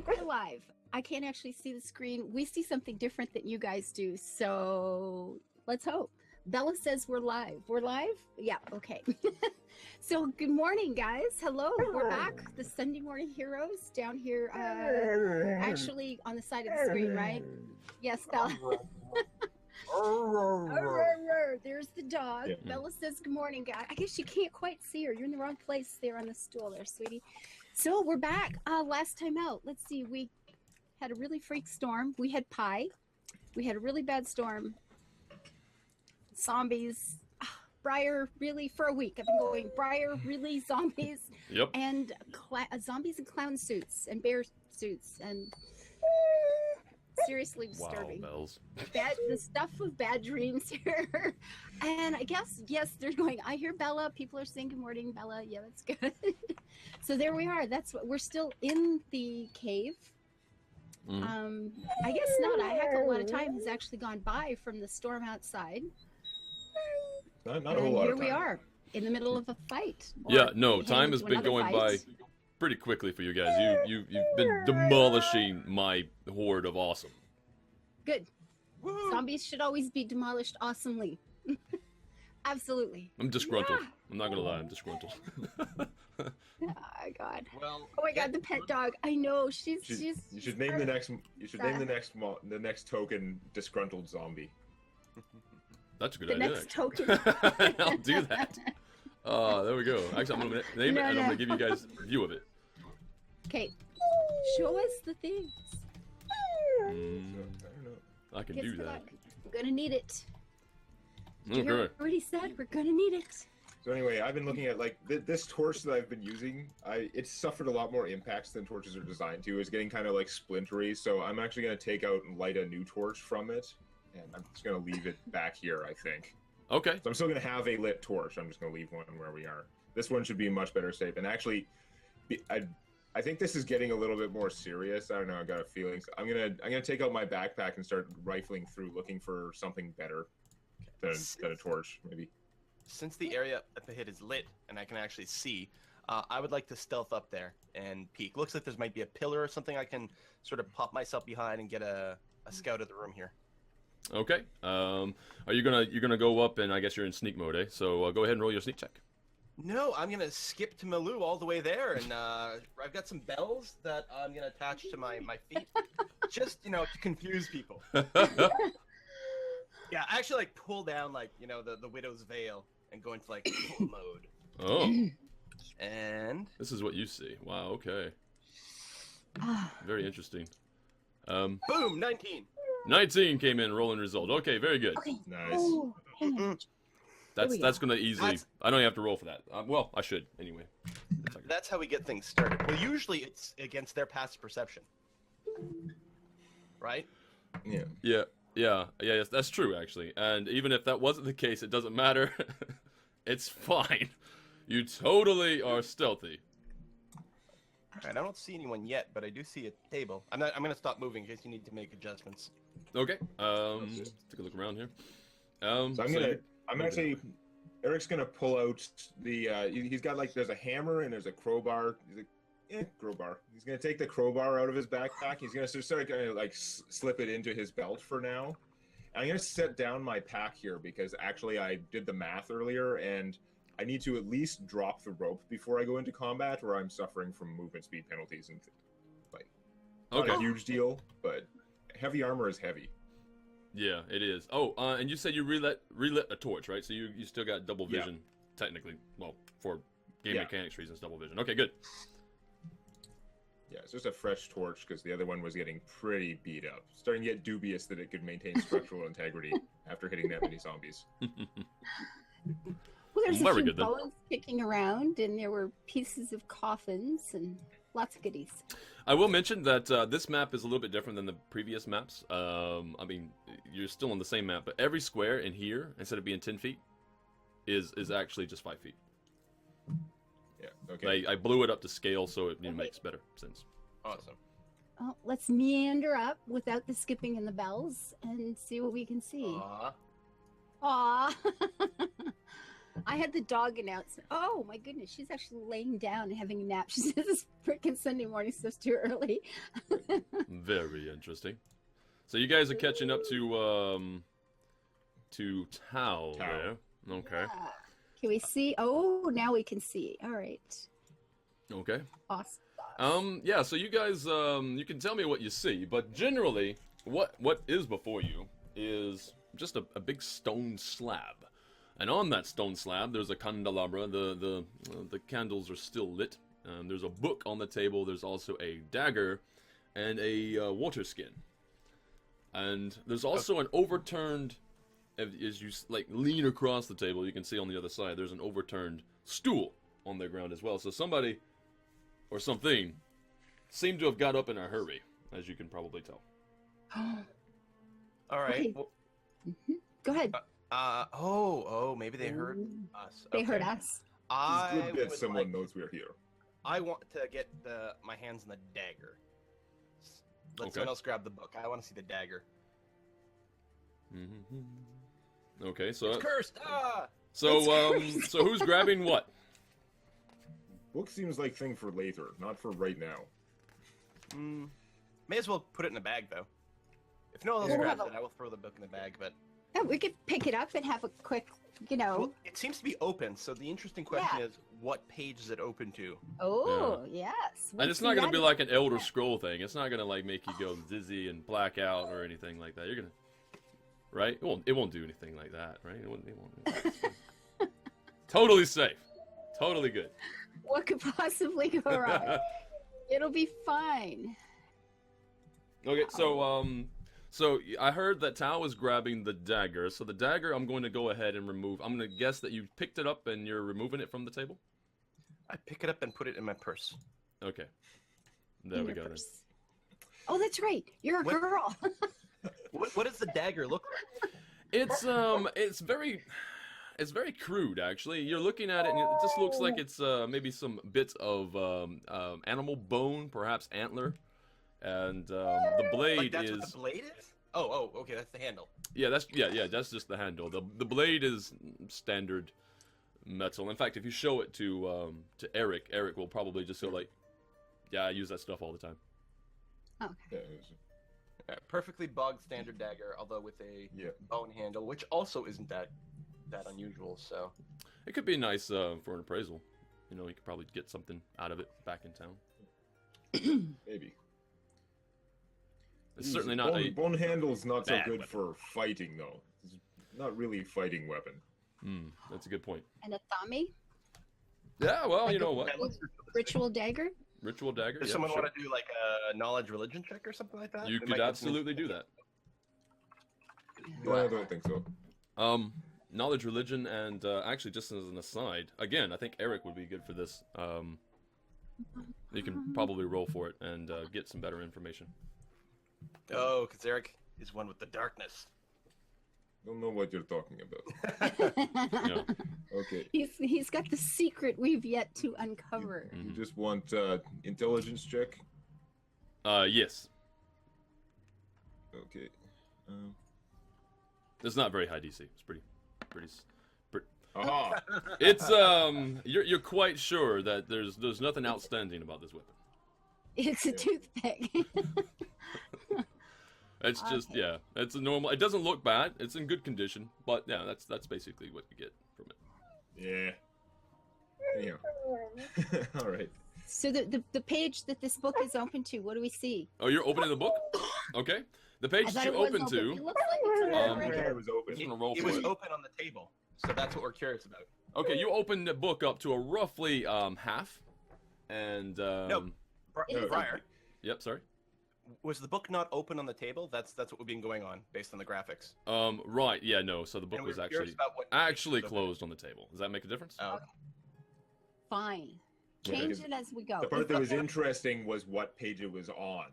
think we're live. I can't actually see the screen. We see something different than you guys do, so let's hope. Bella says we're live. We're live? Yeah, okay. So good morning, guys. Hello, we're back. The Sunday Morning Heroes down here, actually on the side of the screen, right? Yes, Bella. There's the dog. Yeah. Bella says good morning, guys. I guess you can't quite see her. You're in the wrong place there on the stool there, sweetie. So we're back. Last time out, let's see. We had a really freak storm. We had pie. We had a really bad storm. Zombies. Briar, really, for a week. I've been going Briar, really, zombies. Yep. And zombies in clown suits and bear suits and seriously disturbing. Wow, bells. The stuff of bad dreams here. And I guess, yes, they're going, I hear Bella. People are saying good morning, Bella. Yeah, that's good. So there we are. That's what we're still in the cave. I guess not. A heck of a lot of time has actually gone by from the storm outside. Not a whole lot here of time. we are in the middle of a fight. Yeah, no, time has been going by pretty quickly for you guys. You've been demolishing my horde of awesome. Good. Woo! Zombies should always be demolished awesomely. Absolutely. I'm disgruntled. Yeah. I'm not gonna lie, I'm disgruntled. Oh my god. Well, oh my god, the pet dog. I know she's. You should name the next. You should name the next token disgruntled zombie. That's a good idea. The next token. I'll do that. There we go. Actually, I'm gonna name it and I'm gonna give you guys a view of it. Okay. Show us the things. I don't know. I can do that. We're gonna need it. Okay. You already said we're gonna need it. So anyway, I've been looking at like this torch that I've been using. It's suffered a lot more impacts than torches are designed to. It's getting kind of like splintery. So I'm actually gonna take out and light a new torch from it, and I'm just gonna leave it back here, I think. Okay. So I'm still gonna have a lit torch. I'm just gonna leave one where we are. This one should be in much better shape. And actually, I think this is getting a little bit more serious. I don't know. I got a feeling. So I'm gonna take out my backpack and start rifling through, looking for something better than a torch, maybe. Since the area at the hit is lit and I can actually see, I would like to stealth up there and peek. Looks like there might be a pillar or something I can sort of pop myself behind and get a scout of the room here. Okay. Are you're gonna go up and I guess you're in sneak mode, eh? So go ahead and roll your sneak check. No, I'm gonna skip to Malou all the way there, and I've got some bells that I'm gonna attach to my feet, just to confuse people. Yeah, I actually pull down the widow's veil and go into full mode. Oh. And this is what you see. Wow. Okay. Very interesting. Boom, 19. 19 came in, rolling result. Okay, very good. Okay. Nice. Oh, that's gonna easily. I don't even have to roll for that. Well, I should anyway. That's how we get things started. Well, usually it's against their passive perception, right? Yeah. Yes, that's true actually. And even if that wasn't the case, it doesn't matter. It's fine. You totally are stealthy. Alright, I don't see anyone yet, but I do see a table. I'm gonna stop moving in case you need to make adjustments. Okay. Take a look around here. Eric's gonna pull out the. He's got there's a hammer and there's a crowbar. He's like, crowbar. He's gonna take the crowbar out of his backpack. He's gonna start slip it into his belt for now. And I'm gonna set down my pack here because actually I did the math earlier and I need to at least drop the rope before I go into combat, or I'm suffering from movement speed penalties and not a huge deal, but heavy armor is heavy. Yeah, it is. Oh, and you said you relit a torch, right? So you still got double vision, technically. Well, for game mechanics reasons, double vision. Okay, good. Yeah, it's just a fresh torch because the other one was getting pretty beat up. Starting to get dubious that it could maintain structural integrity after hitting that many zombies. Well, there's a few bones kicking around, and there were pieces of coffins and lots of goodies. I will mention that this map is a little bit different than the previous maps. I mean, you're still on the same map, but every square in here, instead of being 10 feet, is actually just 5 feet. Yeah, okay. I blew it up to scale so it makes better sense. Awesome. Oh, let's meander up without the skipping and the bells and see what we can see. Aww. Aww. I had the dog announcement. Oh my goodness, she's actually laying down and having a nap. She says it's freaking Sunday morning stuff's too early. Very interesting. So you guys are catching up to Tao there. Okay. Yeah. Can we see? Oh, now we can see. All right. Okay. Awesome. Yeah, so you guys, you can tell me what you see, but generally, what is before you is just a big stone slab. And on that stone slab, there's a candelabra. The candles are still lit. There's a book on the table. There's also a dagger and a water skin. And there's also an overturned, as you like lean across the table, you can see on the other side, there's an overturned stool on the ground as well. So somebody or something seemed to have got up in a hurry, as you can probably tell. All right. Okay. Well, Go ahead. Maybe they heard us. They heard Okay. us. It's good that would someone like- knows we're here. I want to get my hands on the dagger. Let Okay. someone else grab the book. I want to see the dagger. Okay, so It's cursed. Ah! so It's so who's grabbing what? Book seems like thing for later, not for right now. May as well put it in a bag though. If no one else Yeah. grabs it, I will throw the book in the bag. But Yeah, we could pick it up and have a quick, well, it seems to be open. So the interesting question is, what page is it open to? Oh, yes. And it's not going to be like an Elder Scroll thing. It's not going to like make you go dizzy and black out or anything like that. You're gonna, right? It won't do anything like that, right? It won't. Totally safe. Totally good. What could possibly go wrong? It'll be fine. Okay, so I heard that Tao was grabbing the dagger. So the dagger, I'm going to go ahead and remove. I'm going to guess that you picked it up and you're removing it from the table. I pick it up and put it in my purse. Okay. There In we your go then. purse. Oh, that's right. You're a What? girl. What does the dagger look like? It's very crude actually. You're looking at it and it just looks like it's maybe some bits of animal bone, perhaps antler, and the blade Like that's is what the blade is? Oh, okay, that's the handle. yeah, that's just the handle. The blade is standard metal. In fact, if you show it to Eric will probably just go like, yeah, I use that stuff all the time. Okay. Yeah, Perfectly bog standard dagger, although with a bone handle, which also isn't that unusual. So It could be nice for an appraisal. You know, you could probably get something out of it back in town. maybe. It's certainly not a bone handle's not so bad good weapon. for fighting though. It's not really a fighting weapon. That's a good point. And a thami? Yeah, well, you know what? Ritual dagger? Ritual dagger. Does Yeah, someone sure. want to do like a knowledge religion check or something like that? You It could might get some absolutely do that. No, I don't think so. Knowledge, religion, and actually, just as an aside, again, I think Eric would be good for this. You can probably roll for it and get some better information. Oh, because Eric is one with the darkness. Don't know what you're talking about. Yeah. Okay. He's got the secret we've yet to uncover. You just want intelligence check? Yes. Okay. It's not very high DC. It's pretty. Aha! It's you're quite sure that there's nothing outstanding about this weapon. It's a toothpick. It's just it's a normal. It doesn't look bad. It's in good condition, but yeah, that's basically what you get from it. Yeah. Anyhow. All right. So the page that this book is open to, what do we see? Oh, you're opening the book? Okay. The page I that thought you it was open open. to. It looks like it's already. It was open. Just gonna roll It for was it. open on the table, so that's what we're curious about. Okay, you open the book up to a roughly half, and No. It is Briar, Yep, sorry. was the book not open on the table? That's what we've been going on based on the graphics. Right, yeah, no. So the book And we was were curious actually about what actually page was open. closed on the table. Does that make a difference? Oh, Fine. Yeah, Change because it as we go. The part that was interesting was what page it was on.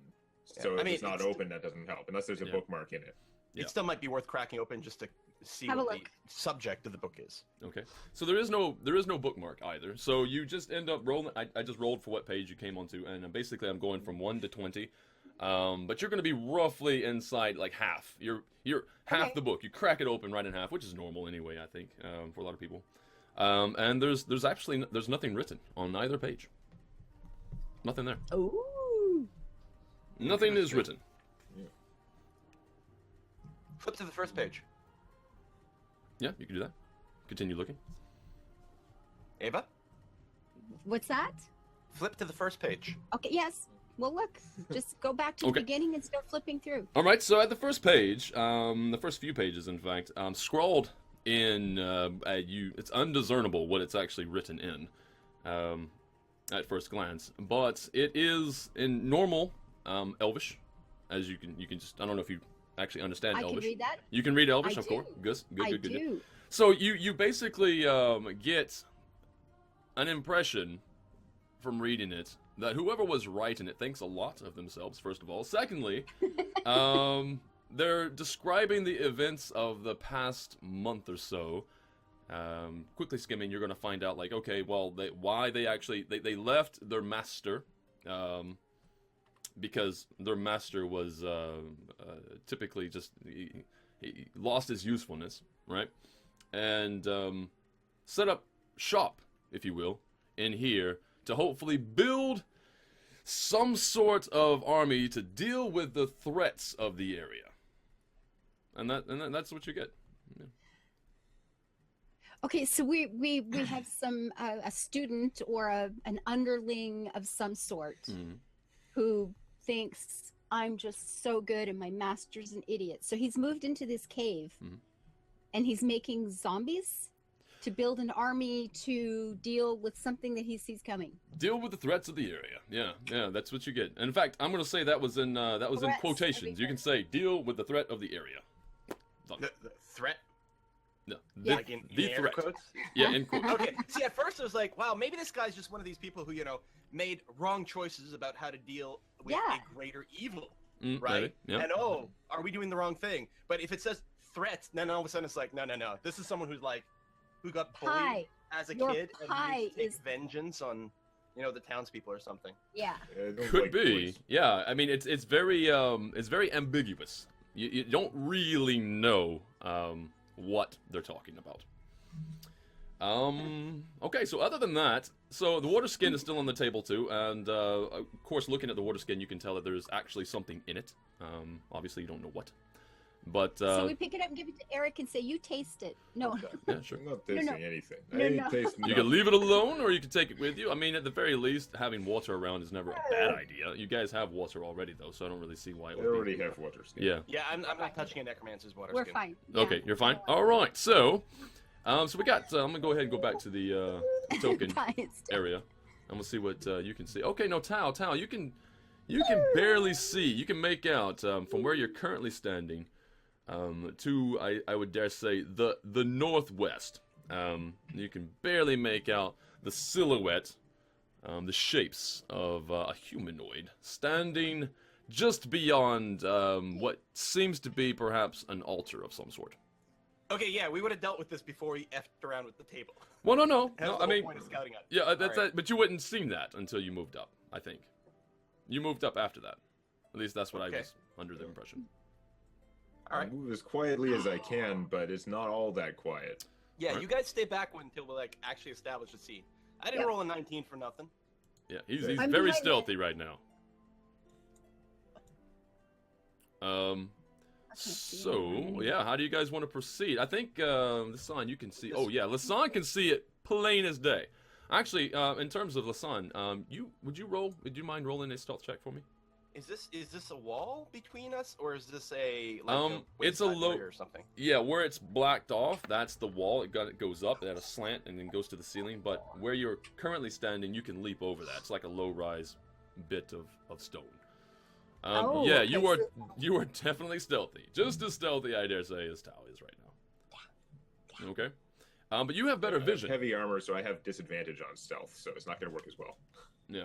So Yeah, I if mean, it's not it's- open, that doesn't help, unless there's a Yeah. bookmark in it. Yeah. It still might be worth cracking open just to see Have a what the look. subject of the book is. Okay. So there is no bookmark either. So you just end up rolling. I just rolled for what page you came onto, and basically I'm going from 1 to 20. But you're going to be roughly inside like half. You're half Okay. the book. You crack it open right in half, which is normal anyway, I think, for a lot of people. And there's nothing written on either page. Nothing there. Ooh. Nothing is written. Flip to the first page. Yeah, you can do that. Continue looking. Ava, What's that? flip to the first page. Okay, yes. Well, look, just go back to the beginning and start flipping through. All right, so at the first page, the first few pages, in fact, scrawled in, it's undiscernible what it's actually written in at first glance, but it is in normal Elvish, as you can just, I don't know if you actually understand Elvish. I can read that. You can read Elvish, I of course. do. Good. So you basically get an impression from reading it that whoever was writing it thinks a lot of themselves, first of all. Secondly, they're describing the events of the past month or so. Quickly skimming, you're going to find out, like, okay, well, why they actually they left their master, because their master was typically just he lost his usefulness, right? And set up shop, if you will, in here to hopefully build some sort of army to deal with the threats of the area. And that's what you get. Yeah. Okay, so we have some a student or an underling of some sort who thinks I'm just so good and my master's an idiot. So he's moved into this cave and he's making zombies to build an army to deal with something that he sees coming. Deal with the threats of the area. Yeah, that's what you get. And in fact, I'm going to say that was in quotations. You can say deal with the threat of the area. The threat? No, Like in the air threat. quotes? Yeah, in quotes. Okay, see, at first I was like, wow, maybe this guy's just one of these people who, made wrong choices about how to deal with a greater evil, right? Maybe, yeah. And, are we doing the wrong thing? But if it says threats, then all of a sudden it's like, no. This is someone who got bullied as a kid and used to take vengeance on, the townspeople or something. Yeah. Could be. Yeah, I mean, it's very ambiguous. You don't really know what they're talking about. Okay, so other than that, so the water skin is still on the table too, and of course, looking at the water skin, you can tell that there's actually something in it. Obviously, you don't know what. But so we pick it up and give it to Eric and say, "You taste it." No. Yeah, sure. I'm not tasting anything. No, I ain't tasting You can leave it alone, or you can take it with you. I mean, at the very least, having water around is never a bad idea. You guys have water already, though, so I don't really see why it I would be. already have water skin. Yeah. Yeah, I'm not touching a necromancer's water We're skin. fine. Okay, you're fine. All right, so we got. I'm gonna go ahead and go back to the token area, and we'll see what you can see. Okay, no, Tao, you can barely see. You can make out from where you're currently standing. To I would dare say the northwest. You can barely make out the silhouette, the shapes of a humanoid standing just beyond what seems to be perhaps an altar of some sort. Okay, yeah, we would have dealt with this before we effed around with the table. Well, no. That's the I whole mean, point of scouting out. yeah, that's All right. but you wouldn't seen that until you moved up. I think you moved up after that. At least that's what I was under the impression. All right. I move as quietly as I can, but it's not all that quiet. Yeah, Right. you guys stay back until we actually establish a scene. I didn't roll a 19 for nothing. Yeah, he's I'm very behind stealthy right now. So, yeah, how do you guys want to proceed? I think, Lasan, you can see... Oh, yeah, Lasan can see it plain as day. Actually, in terms of Lasan, would you mind rolling a stealth check for me? Is this a wall between us, or is this a it's a low or something? Yeah, where it's blacked off, that's the wall. It goes up at a slant and then goes to the ceiling. But where you're currently standing, you can leap over that. It's like a low-rise bit of stone. Yeah, okay, you are definitely stealthy. Just as stealthy, I dare say, as Tao is right now. Okay, but you have better I have vision. heavy armor, so I have disadvantage on stealth, so it's not going to work as well. Yeah.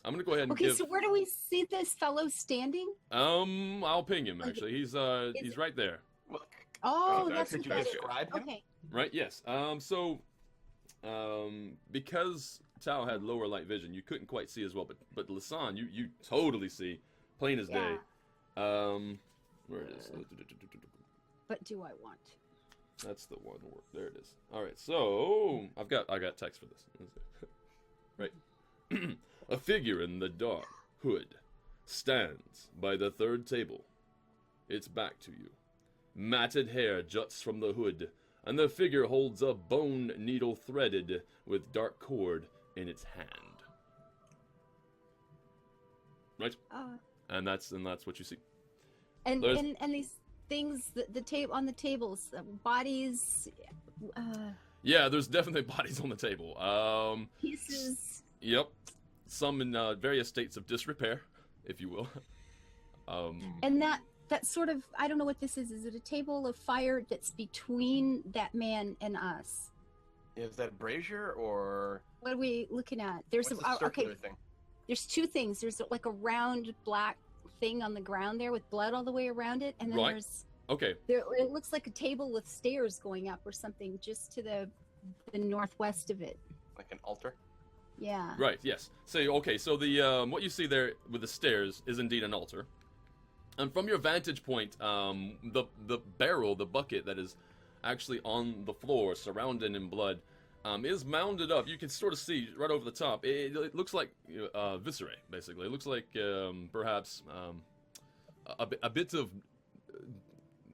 I'm gonna go ahead and Okay, give... so where do we see this fellow standing? I'll ping him, actually. He's right there. Oh, that's that's Could you describe him? Okay. Right, yes. Because Tao had lower light vision, you couldn't quite see as well, but Lasan, you totally see, plain as day. Where it is. But do I want? That's the one word. There it is. All right, so I got text for this. Right. A figure in the dark hood stands by the third table. Its back to you. Matted hair juts from the hood, and the figure holds a bone needle threaded with dark cord in its hand. Right? And that's what you see. And these things, the tape on the tables, bodies. Yeah, there's definitely bodies on the table. Pieces. Yep. Some in various states of disrepair, if you will. And that sort of, I don't know what this is. Is it a table of fire that's between that man and us? Is that a brazier or What are we looking at? There's what's the circular okay. thing? There's two things. There's like a round black thing on the ground there with blood all the way around it, and then Right. there's Okay. it looks like a table with stairs going up or something just to the northwest of it. Like an altar? Yeah. Right, yes. So, okay, so the what you see there with the stairs is indeed an altar. And from your vantage point, the barrel, the bucket that is actually on the floor, surrounded in blood, is mounded up. You can sort of see right over the top. It looks like viscerae, basically. It looks like perhaps a bit of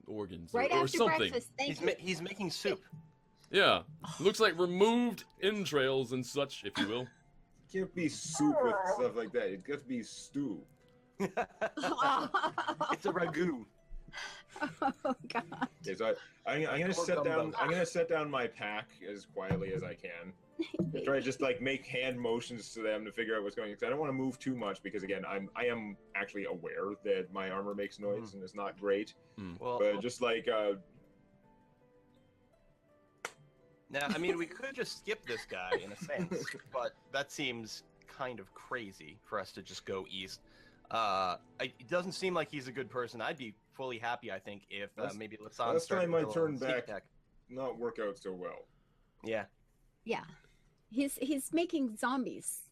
organs Right or after something. breakfast. Thank you. He's making soup. Yeah, looks like removed entrails and such, if you will. It can't be soup with stuff like that. It's got to be stew. It's a ragu. Oh God. Okay, so I'm gonna set down. I'm gonna set down my pack as quietly as I can. I try to just like make hand motions to them to figure out what's going on. Because I don't want to move too much because again, I am actually aware that my armor makes noise and it's not great. Well, But just like now, I mean, we could just skip this guy in a sense, but that seems kind of crazy for us to just go east. It doesn't seem like he's a good person. I'd be fully happy, I think, if maybe Lasan last started time I to turned sneak back, attack. not work out so well. Yeah. Yeah. He's making zombies.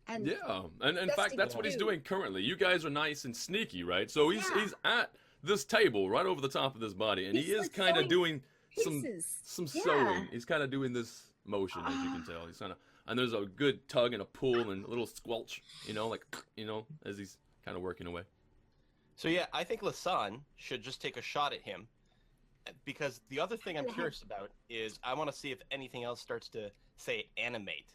And Yeah, and in Best fact, he that's can what he's do. doing currently. You guys are nice and sneaky, right? So he's Yeah. he's at this table right over the top of this body, and he He's, is like, kind of sewing doing pieces. some Yeah. sewing. He's kind of doing this motion, as you can tell. He's kind of, and there's a good tug and a pull and a little squelch, like as he's kind of working away. So yeah, I think Lasan should just take a shot at him, because the other thing I'm curious about is I want to see if anything else starts to say animate.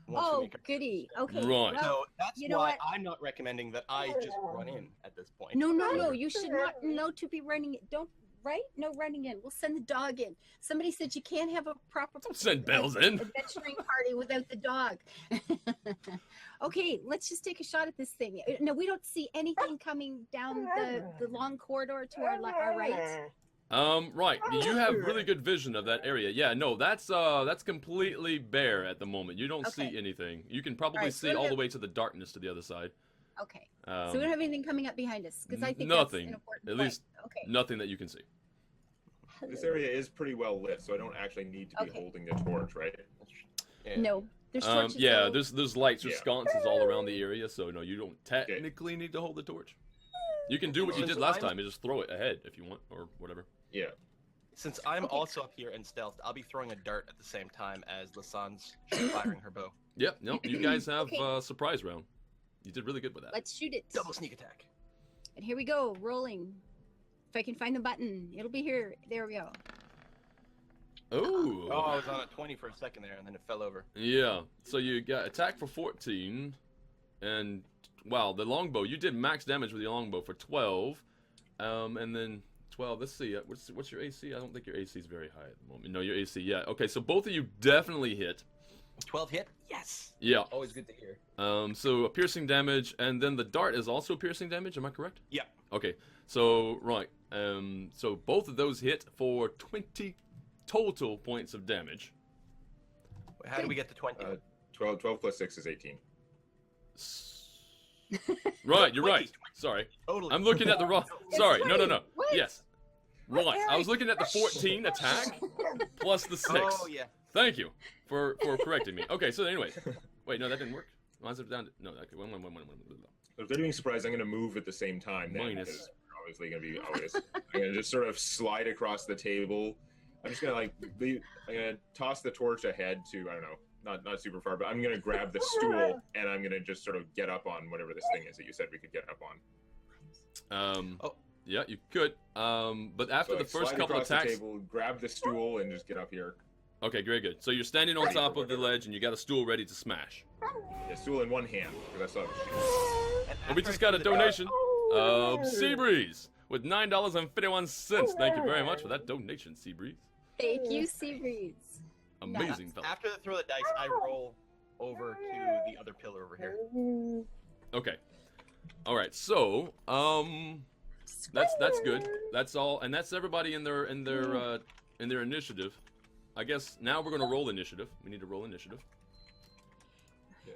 once we Oh, make our goody. Okay. Right. Well, So that's you know why what? I'm not recommending that I just run in at this point. No. You should not know to be running it. Don't. Right? No running in. We'll send the dog in. Somebody said you can't have a proper Don't send Bells in. adventuring party without the dog. Okay, let's just take a shot at this thing. No, we don't see anything coming down the long corridor to our right. Right. You have really good vision of that area. Yeah, no, that's completely bare at the moment. You don't Okay. see anything. You can probably Alright, so see we all the have- way to the darkness to the other side. Okay. So we don't have anything coming up behind us because I think nothing. that's an important At point. least Okay. nothing that you can see. This area is pretty well lit, so I don't actually need to be Okay. holding the torch, right? Yeah. No, there's torches. Yeah, though. there's lights or Yeah. sconces all around the area, so no, you don't technically need to hold the torch. You can do what you Since did last I'm- time and just throw it ahead if you want, or whatever. Yeah. Since I'm Okay. also up here in stealth, I'll be throwing a dart at the same time as Lasan's firing her bow. Yep, no, you guys have Okay. surprise round. You did really good with that. Let's shoot it. Double sneak attack. And here we go, rolling. If I can find the button, it'll be here. There we go. Oh. Oh, I was on a 20 for a second there, and then it fell over. Yeah. So you got attack for 14, and wow, the longbow. You did max damage with your longbow for 12, and then 12. Let's see. What's your AC? I don't think your AC is very high at the moment. No, your AC. Yeah. Okay. So both of you definitely hit. 12 hit? Yes. Yeah. Always good to hear. So a piercing damage, and then the dart is also piercing damage. Am I correct? Yeah. Okay. So right. So both of those hit for 20 total points of damage. How do we get to 20? 12 plus 6 is 18. Right, you're right. Sorry. Totally. I'm looking at the wrong. Sorry, no. What? Yes. What, Right. I was Eric? looking at the 14 attack plus the 6. Oh, yeah. Thank you for correcting me. Okay, so anyway. Wait, no, that didn't work. Why is it down to... No, okay. One. If they're doing surprise, I'm going to move at the same time. Then, Minus. because it's obviously going to be obvious. I'm going to just sort of slide across the table, I'm just gonna I'm gonna toss the torch ahead to, I don't know, not super far, but I'm gonna grab the stool and I'm gonna just sort of get up on whatever this thing is that you said we could get up on. Yeah, you could. But after So, the first slide couple across attacks, the table, grab the stool, and just get up here. okay, very good. So you're standing on top of the ledge and you got a stool ready to smash. Yeah, stool in one hand because I saw the And we just got a donation of Seabreeze with $9.51. Thank you very much for that donation, Seabreeze. Thank you, Seabreeze. Amazing fella. After the throw of the dice, I roll over to the other pillar over here. Okay. All right. So, that's good. That's all, and that's everybody in their initiative. I guess now we're gonna roll initiative. We need to roll initiative. Okay.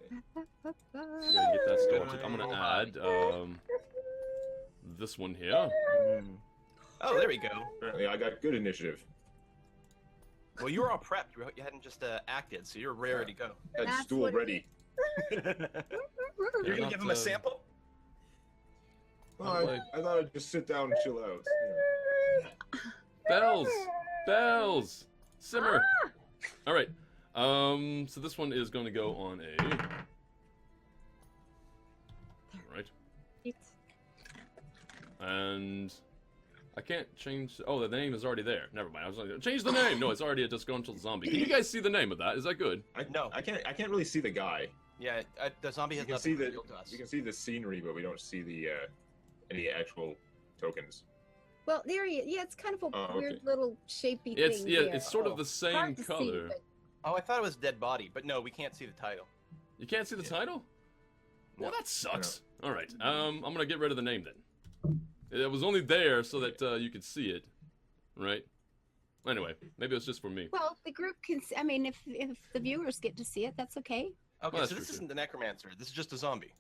Go ahead and get that started. I'm gonna add this one here. Oh, there we go. Apparently, I got good initiative. Well, you were all prepped. You hadn't just acted, so you're ready to go. Got That's stool what it ready. You're You're gonna not, give him a sample? Well, I thought I'd just sit down and chill out. Bells, simmer. All right. So this one is going to go on a. All right. And I can't change. Oh, the name is already there. Never mind. I was like, change the name. No, it's already a disgruntled zombie. Can you guys see the name of that? Is that good? No. I can't really see the guy. Yeah, the zombie has You can nothing see the revealed to us. you can see the scenery, but we don't see the any actual tokens. Well, there he is. Yeah, it's kind of a Oh, weird okay. little shapey It's thing. yeah. there. It's sort of the same Hard to see, color. but- Oh, I thought it was dead body, but no, we can't see the title. You can't see the title? No. Well, that sucks. All right. I'm gonna get rid of the name then. It was only there so that you could see it, right? Anyway, maybe it was just for me. Well, the group can. I mean, if the viewers get to see it, that's okay. Okay, that's so true, this too. isn't the necromancer. This is just a zombie.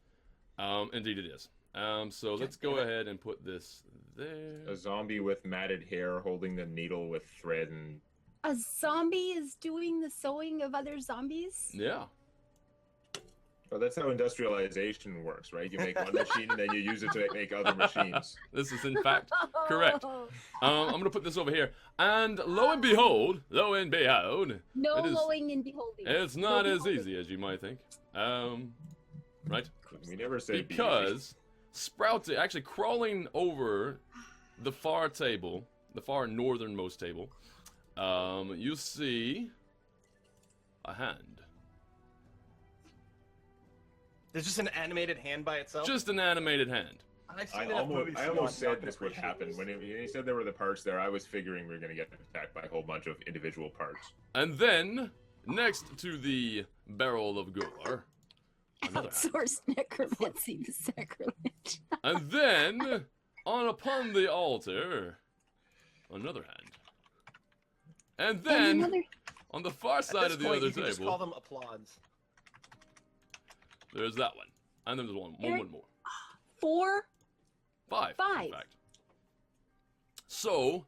Indeed it is. So let's go ahead and put this there. A zombie with matted hair holding the needle with thread and. A zombie is doing the sewing of other zombies. Yeah. Oh, that's how industrialization works, right? You make one machine and then you use it to make other machines. This is in fact correct. I'm gonna put this over here, and lo and behold, No it is- lowing and beholding. it's not No as beholding. easy as you might think. Right? We never say Because Sprouty actually crawling over the far table, the far northernmost table, you see a hand. There's just an animated hand by itself. Just an animated hand. I've seen I enough movies I to know almost I'm not said gonna this would appreciate happen this. when he said there were the parts there. I was figuring we were going to get attacked by a whole bunch of individual parts. And then, next to the barrel of gore, another hand. Outsourced necromancy, the sacrilege. And then, upon the altar, another hand. And then, Another- on the far At side this of the point, other you can just call table, them applauds. there's that one. And then there's one more. 4. Five. Five. In fact. So,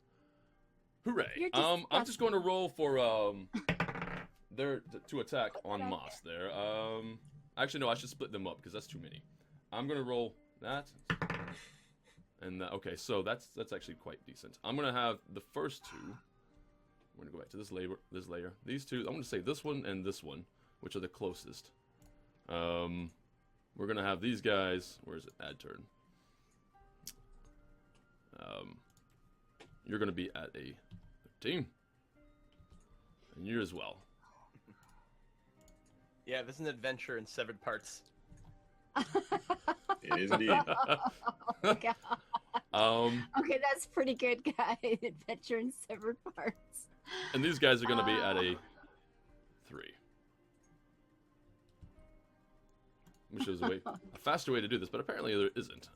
hooray. You're I'm just disgusting. going to roll for to attack on Moss there. Actually no, I should split them up because that's too many. I'm going to roll that. And okay, so that's actually quite decent. I'm going to have the first two. We're going to go back to this layer. These two, I'm going to say this one and this one, which are the closest. We're going to have these guys, where is it? Add turn. You're going to be at a 13. And you as well. Yeah, this is an adventure in severed parts. It is indeed. Oh, God. Um, Okay, that's pretty good, guys. Adventure in severed parts. and these guys are going to be at a 3. Which is a faster way to do this, but apparently there isn't.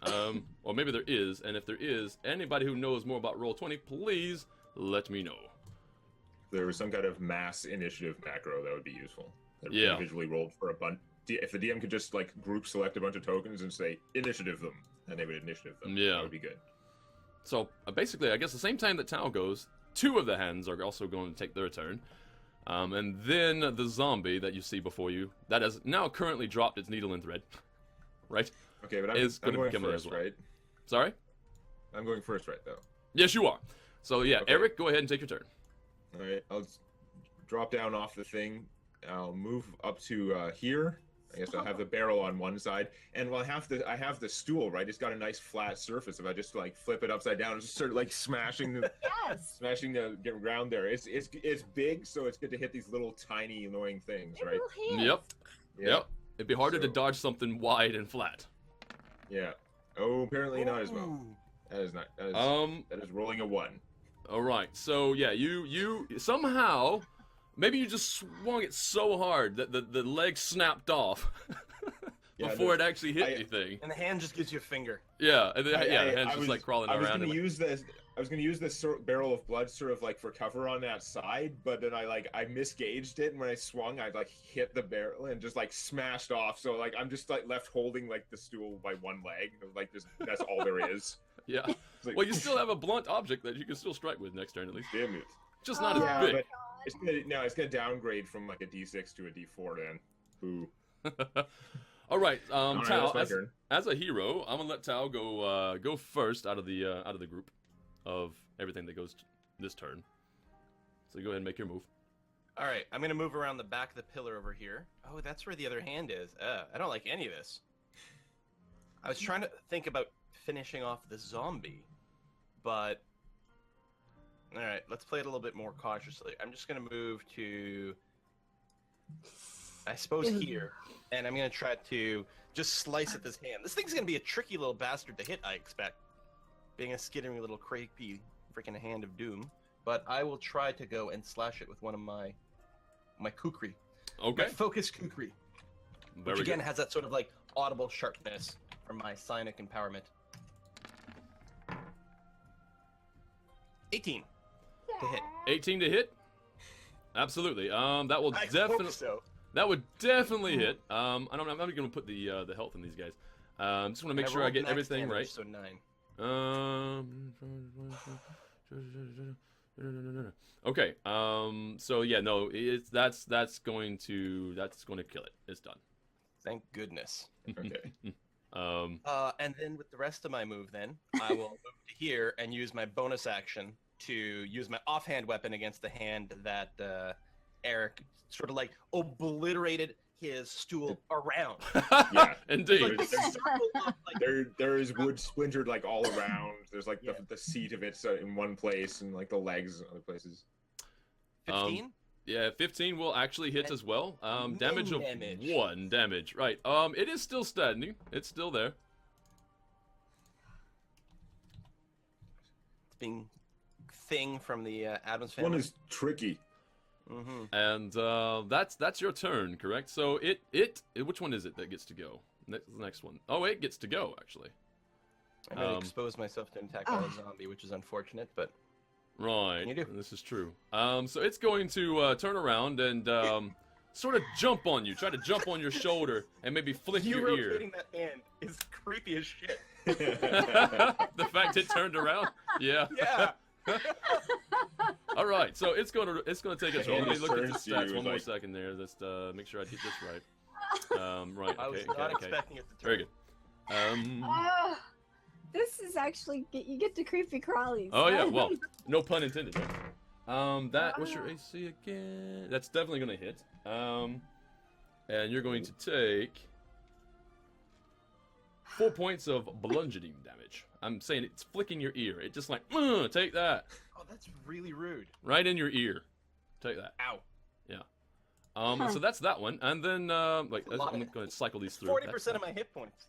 Or maybe there is, and if there is, anybody who knows more about Roll20, please let me know. There was some kind of mass initiative macro that would be useful. That Yeah. individually rolled for a bunch. If the DM could just like group select a bunch of tokens and say initiative them, and they would initiative them. Yeah. That would be good. So basically, I guess the same time that Tao goes, 2 of the hands are also going to take their turn. And then the zombie that you see before you, that has now currently dropped its needle and thread, right? Okay, but Is I'm gonna going become it first, as well. right? Sorry? I'm going first, right, though. Yes, you are. So yeah, Okay. Eric, go ahead and take your turn. All right, I'll drop down off the thing. I'll move up to here. I guess I'll have the barrel on one side, and I have the stool, right? It's got a nice flat surface. If I just like flip it upside down and just start like smashing the smashing the ground there. It's big, so it's good to hit these little tiny annoying things, right? Yep. It'd be harder to dodge something wide and flat. Yeah. Oh, apparently not as well. That is not. That is rolling a 1. All right. So yeah, you somehow. Maybe you just swung it so hard that the leg snapped off before it actually hit anything. And the hand just gives you a finger. Yeah, and the hand's just like crawling around. I was gonna use this barrel of blood sort of like for cover on that side, but then I misgauged it, and when I swung, I like hit the barrel and just like smashed off. So like I'm just like left holding like the stool by one leg. Like that's all there is. Yeah. Like, well, you still have a blunt object that you can still strike with next turn at least. Damn it. Just not as big. But it's gonna downgrade from like a D6 to a D4 then. Ooh. All right, Tao. As a hero, I'm gonna let Tao go first out of the group of everything that goes this turn. So go ahead and make your move. All right, I'm gonna move around the back of the pillar over here. Oh, that's where the other hand is. I don't like any of this. I was trying to think about finishing off the zombie, but. All right, let's play it a little bit more cautiously. I'm just going to move to, I suppose, here. And I'm going to try to just slice at this hand. This thing's going to be a tricky little bastard to hit, I expect. Being a skittering little creepy freaking hand of doom. But I will try to go and slash it with one of my kukri. Okay. My focus kukri. Which again has that sort of like audible sharpness from my psionic empowerment. 18. To hit. 18 to hit? Absolutely. That will definitely. So. That would definitely hit. I'm not going to put the health in these guys. Just want to make sure I get everything right. So 9. Okay. So yeah, no, that's going to kill it. It's done. Thank goodness. Okay. And then with the rest of my move, then I will move to here and use my bonus action to use my offhand weapon against the hand that Eric sort of like obliterated his stool around. Yeah, indeed. There is wood splintered like all around. There's like the seat of it in one place and like the legs in other places. 15? Yeah, 15 will actually hit as well. Damage of 1 damage. Right. It is still standing. It's still there. It's being thing from the Adams family. One is tricky. Mm-hmm. And that's your turn, correct? So it which one is it that gets to go? The next one. Oh, it gets to go actually. I'm going to expose myself to an attack by a zombie, which is unfortunate, but right. You do. This is true. So it's going to turn around and sort of jump on you. Try to jump on your shoulder and maybe flick your ear. Rotating that hand is creepy as shit. The fact it turned around? Yeah. Yeah. All right, so it's gonna take its roll. Let me look at the turns to stats you one more like- second there. Let's make sure I get this right. Right. I was Okay. not Okay. expecting it to turn. Very good. This is actually you get to creepy crawlies. Oh yeah. Well, no pun intended. Right? What's your AC again? That's definitely gonna hit. And you're going to take 4 points of bludgeoning damage. I'm saying it's flicking your ear. It just like, take that. Oh, that's really rude. Right in your ear. Take that. Ow. Yeah. So that's that one. And then, I'm going to cycle these through. 40% of my hit points.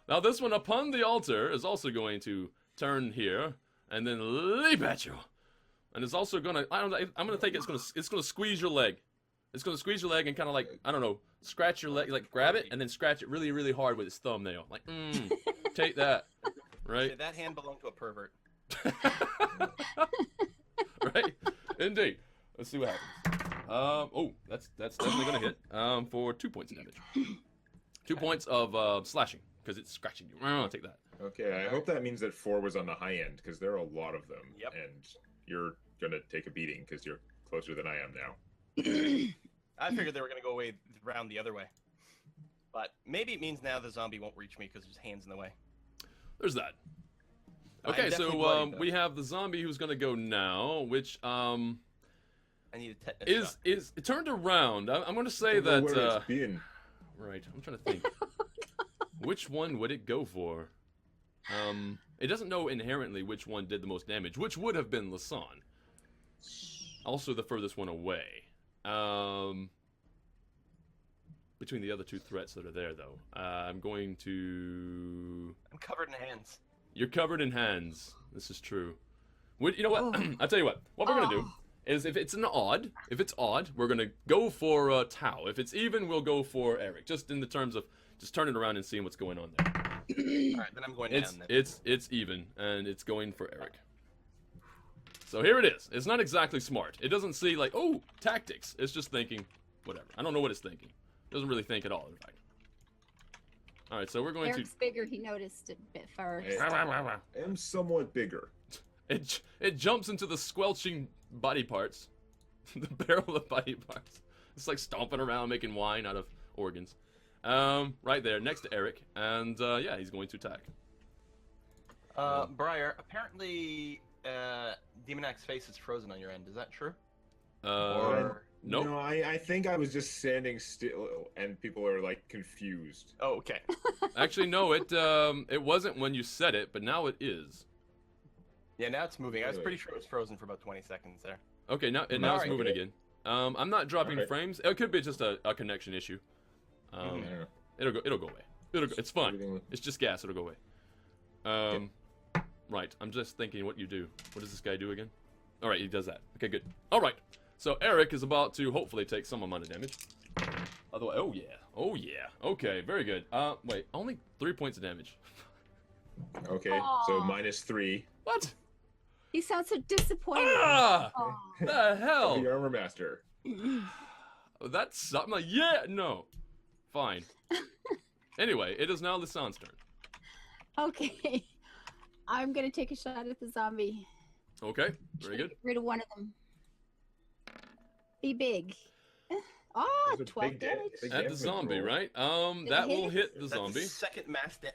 Now this one, upon the altar, is also going to turn here and then leap at you. And it's also going to, I'm going to think it's going to squeeze your leg. It's going to squeeze your leg and kind of like, I don't know, scratch your leg, like grab it and then scratch it really, really hard with its thumbnail. Like, take that. Right? Okay, that hand belonged to a pervert. Right? Indeed. Let's see what happens. That's definitely going to hit for 2 points of damage. 2 points of slashing because it's scratching you. Take that. Okay, I hope that means that 4 was on the high end because there are a lot of them. Yep. And you're gonna take a beating because you're closer than I am now. I figured they were going to go away around the other way. But maybe it means now the zombie won't reach me because his hand's in the way. There's that. Okay, definitely so bloody, though. we have the zombie who's gonna go now, which I need a tetanus is it turned around. I'm gonna say Don't know that. where it's been. Right, I'm trying to think. Which one would it go for? It doesn't know inherently which one did the most damage, which would have been Lasan. Also the furthest one away. Between the other two threats that are there, though, I'm going to. I'm covered in hands. You're covered in hands. This is true. You know what? I'll tell you what. What we're gonna do is, if it's odd, we're gonna go for Tau. If it's even, we'll go for Eric. Just in the terms of just turning around and seeing what's going on there. All right, then I'm going down. Then. It's even, and it's going for Eric. So here it is. It's not exactly smart. It doesn't see like, oh, tactics. It's just thinking, whatever. I don't know what it's thinking. It doesn't really think at all, in fact. All right, so we're going Eric's bigger. He noticed it a bit first. I am somewhat bigger. It jumps into the squelching body parts, the barrel of body parts. It's like stomping around, making wine out of organs. Right there, next to Eric, and yeah, he's going to attack. Briar, apparently, Demonac's face is frozen on your end. Is that true? Nope. No, I think I was just standing still, and people are like confused. Oh, okay. Actually, no. It wasn't when you said it, but now it is. Yeah, now it's moving. I was pretty sure it was frozen for about 20 seconds there. Okay, now it's Alright. moving again. I'm not dropping frames. It could be just a connection issue. It'll go away. It's fine. It's just gas. It'll go away. Right. I'm just thinking what you do. What does this guy do again? All right, he does that. Okay, good. All right. So Eric is about to hopefully take some amount of damage. Otherwise, oh yeah. Okay, very good. Wait, only 3 points of damage. Okay, so -3. What? He sounds so disappointed. Ah! Aw. The hell? The armor master. That's something. Like, yeah, no. Fine. Anyway, it is now Lisan's turn. Okay. I'm gonna take a shot at the zombie. Okay, very good. Get rid of one of them. Be big. Oh, Those are 12 big damage. big At the damage zombie, roll. right? Did That it will hit? hit the That's zombie. the second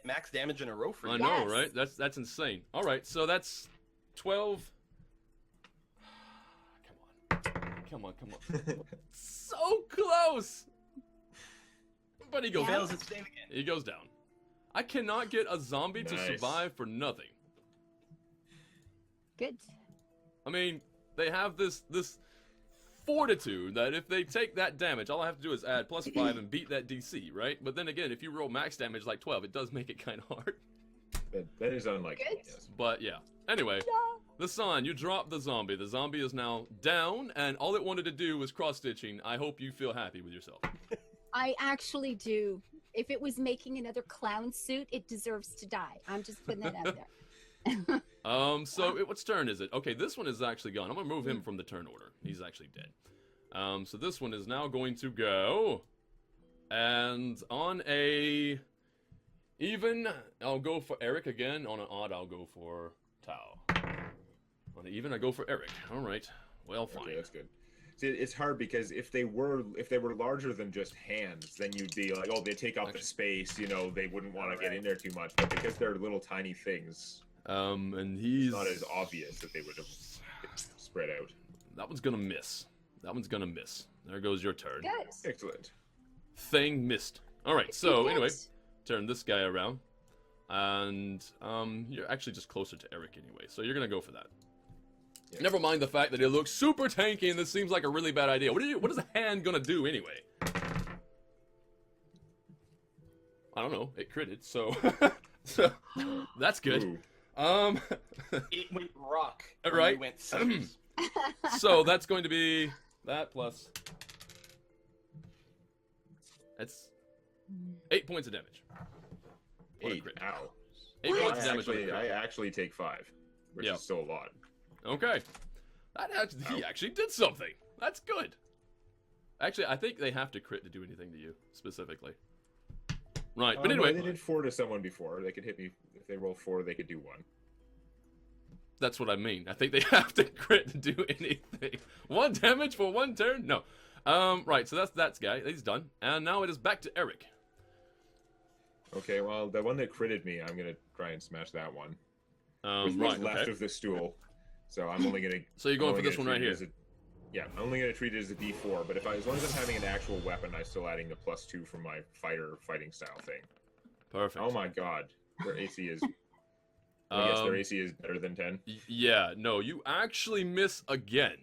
max damage in a row for you. I know, Yes. right? That's insane. All right, so that's 12. Come on. So close. But he goes Fails down. its name again. He goes down. I cannot get a zombie to Nice. survive for nothing. Good. I mean, they have this fortitude that if they take that damage, all I have to do is add +5 and beat that DC, right? But then again, if you roll max damage like 12, it does make it kind of hard. That is unlikely. Good. Yes. But yeah. Anyway, the sun, you drop the zombie. The zombie is now down, and all it wanted to do was cross-stitching. I hope you feel happy with yourself. I actually do. If it was making another clown suit, it deserves to die. I'm just putting that out there. So what's turn is it? Okay, this one is actually gone. I'm gonna move him from the turn order. He's actually dead. So this one is now going to go, and on a even, I'll go for Eric again. On an odd, I'll go for Tau. On an even, I go for Eric. All right. Well, fine. Okay, that's good. See, it's hard because if they were larger than just hands, then you'd be like, oh, they take up the space. You know, they wouldn't want to get in there too much. But because they're little tiny things, And he's it's not as obvious that they would have spread out. That one's gonna miss. That one's gonna miss. There goes your turn. Good. Excellent. Thing missed. All right. So Good. anyway, turn this guy around, and you're actually just closer to Eric anyway. So you're gonna go for that. Yeah. Never mind the fact that it looks super tanky, and this seems like a really bad idea. What is a hand gonna do anyway? I don't know. It critted, so so that's good. Ooh. It went rock. Right. It went scissors. So that's going to be that plus. That's 8 points of damage. What a 8. crit. Ow. 8 What? points of damage. on a crit. I actually take 5, which Yeah. is still a lot. Okay. He actually did something. That's good. Actually, I think they have to crit to do anything to you, specifically. Right, but No, anyway, they did 4 to someone before. They could hit me if they roll 4. They could do 1. that's what I mean. I think they have to crit to do anything. 1 damage for 1 turn? No. Right, so that's guy. He's done. And now it is back to Eric. Okay, well, the one that critted me, I'm gonna try and smash that one. what's Right. left Okay. of the stool. So I'm only gonna. So you're going I'm for only this gonna one right treat it here. Yeah, I'm only gonna treat it as a D4. But as long as I'm having an actual weapon, I'm still adding the +2 from my fighting style thing. Perfect. Oh my god, their AC is. I guess their AC is better than 10. Yeah. No, you actually miss again.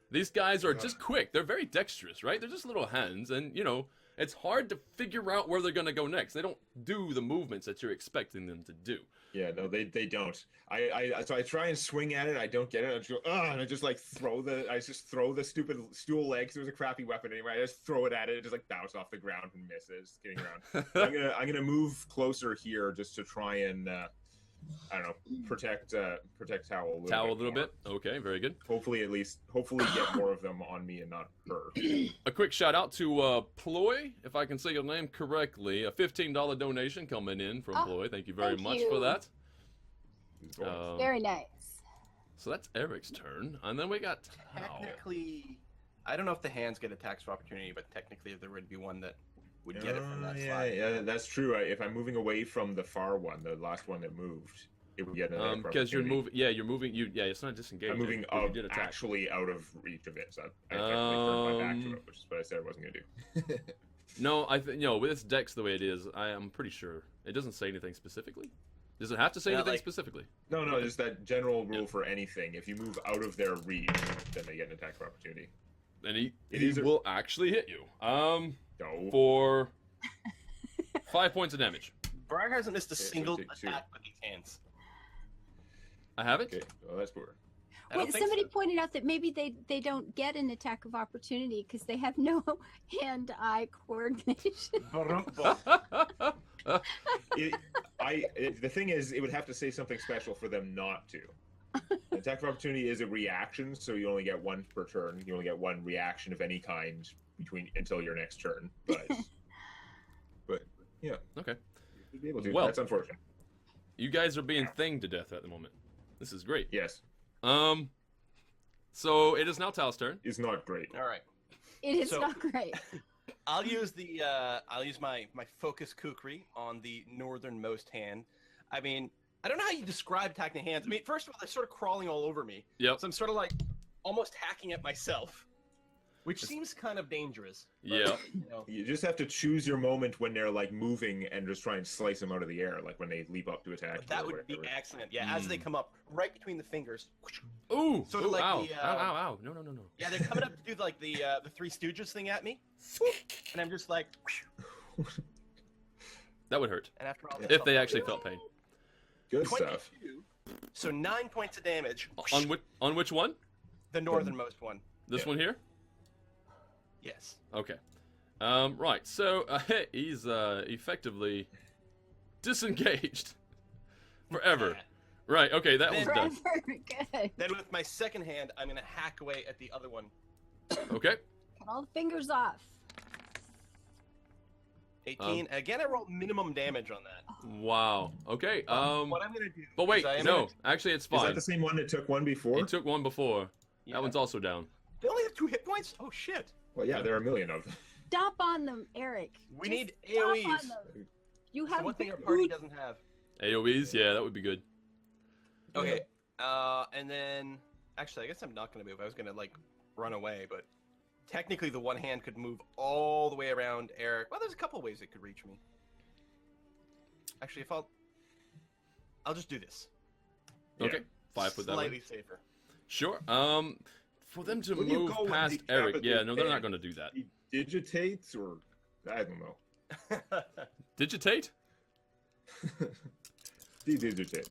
These guys are just quick. They're very dexterous, right? They're just little hands, and you know it's hard to figure out where they're gonna go next. They don't do the movements that you're expecting them to do. Yeah, no, they don't. So I try and swing at it. I don't get it. I just go, and I just like throw the stupid stool legs. It was a crappy weapon anyway. I just throw it at it. It just like bounces off the ground and misses. Getting around. I'm gonna move closer here just to try and I don't know, protect Towel A little more. bit. Okay, very good. Hopefully get more of them on me and not her. A quick shout out to Ploy, if I can say your name correctly. A $15 donation coming in from Ploy. Thank you very much for that. Very nice. So that's Eric's turn, and then we got Tao. Technically, I don't know if the hands get attacks of opportunity, but technically there would be one that would get it from that slide. Yeah, that's true. If I'm moving away from the far one, the last one that moved, it would get an attack because you're opportunity. moving. Yeah, you're moving. It's not disengaged. I'm moving actually out of reach of it, so I effectively turned my back to it, which is what I said I wasn't gonna do. No, I think with its dex the way it is, I am pretty sure it doesn't say anything specifically. Does it have to say anything specifically? No, just that general rule for anything. If you move out of their reach, then they get an attack of opportunity. And he will actually hit you. No. For 5 points of damage. Briar hasn't missed a Okay, single so take attack with these hands. I have it? Okay, well that's poor. I don't Wait, think somebody so. pointed out that maybe they don't get an attack of opportunity because they have no hand-eye coordination. The thing is, it would have to say something special for them not to. An attack of opportunity is a reaction, so you only get one per turn. You only get one reaction of any kind until your next turn. But yeah. Okay. You'd be able to. Well, that's unfortunate. You guys are being thinged to death at the moment. This is great. Yes. So it is now Tal's turn. It's not great. All right. It is So- not great. I'll use my focus kukri on the northernmost hand. I mean, I don't know how you describe attacking hands. I mean, first of all, they're sort of crawling all over me. Yep. So I'm sort of like almost hacking at myself, which seems kind of dangerous. But, Yeah. You know, You just have to choose your moment when they're like moving and just try and slice them out of the air, like when they leap up to attack. that you or would be whatever. excellent. Yeah, as they come up, right between the fingers. Ooh. Sort of ooh, like ow. the, Ow. No. Yeah, they're coming up to do like the Three Stooges thing at me, and I'm just like, That would hurt. and after all, If they actually felt pain. Good stuff. 22, so 9 points of damage. On which one? The northernmost one. This Yeah. one here? Yes. Okay. Right. So he's effectively disengaged forever. Right. Okay. That one's done. Forever. Good. Then with my second hand, I'm gonna hack away at the other one. Okay. Cut all the fingers off. 18. Again, I rolled minimum damage on that. Wow. Okay. What I'm gonna do? But wait, is I am no. gonna- Actually, it's Is fine. that the same one that took one before? He took one before. Yeah. That one's also down. They only have 2 hit points. Oh shit. Well, yeah, there are a million of them. Stomp on them, Eric. We Just need stomp on AoEs. them. You The have one thing our big party boots. doesn't have. AoEs. Yeah, that would be good. Okay. And then actually, I guess I'm not gonna move. I was gonna like run away, but technically, the one hand could move all the way around Eric. Well, there's a couple ways it could reach me. Actually, if I'll just do this. Okay. 5 foot that way. Slightly safer. Sure. For them to When you move go and past Eric, yeah, decapitate no, they're not Dan, going to do that. He digitates, or I don't know. Digitate? Digitate.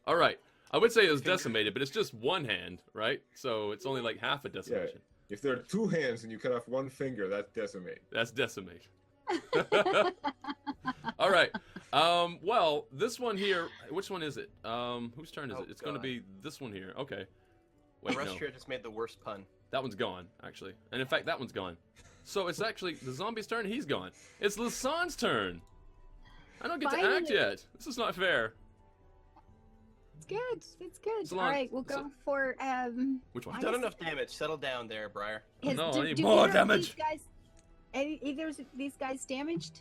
All right. I would say it was decimated, but it's just one hand, right? So it's only like half a decimation. If there are 2 hands and you cut off 1 finger, that's decimate. That's decimate. All right. Well, this one here. Which one is it? Whose turn is Oh, it? It's going to God. be this one here. Okay. The Wait, rest no. here just made the worst pun. That one's gone, actually. And in fact, that one's gone. So it's actually the zombie's turn. He's gone. It's Lasan's turn. I don't get to act Finally. yet. This is not fair. It's good. It's good. So All long- right, we'll go for Which one? I Done guess- enough damage. Settle down there, Briar. No, I need do more either of damage. These guys, either of these guys damaged?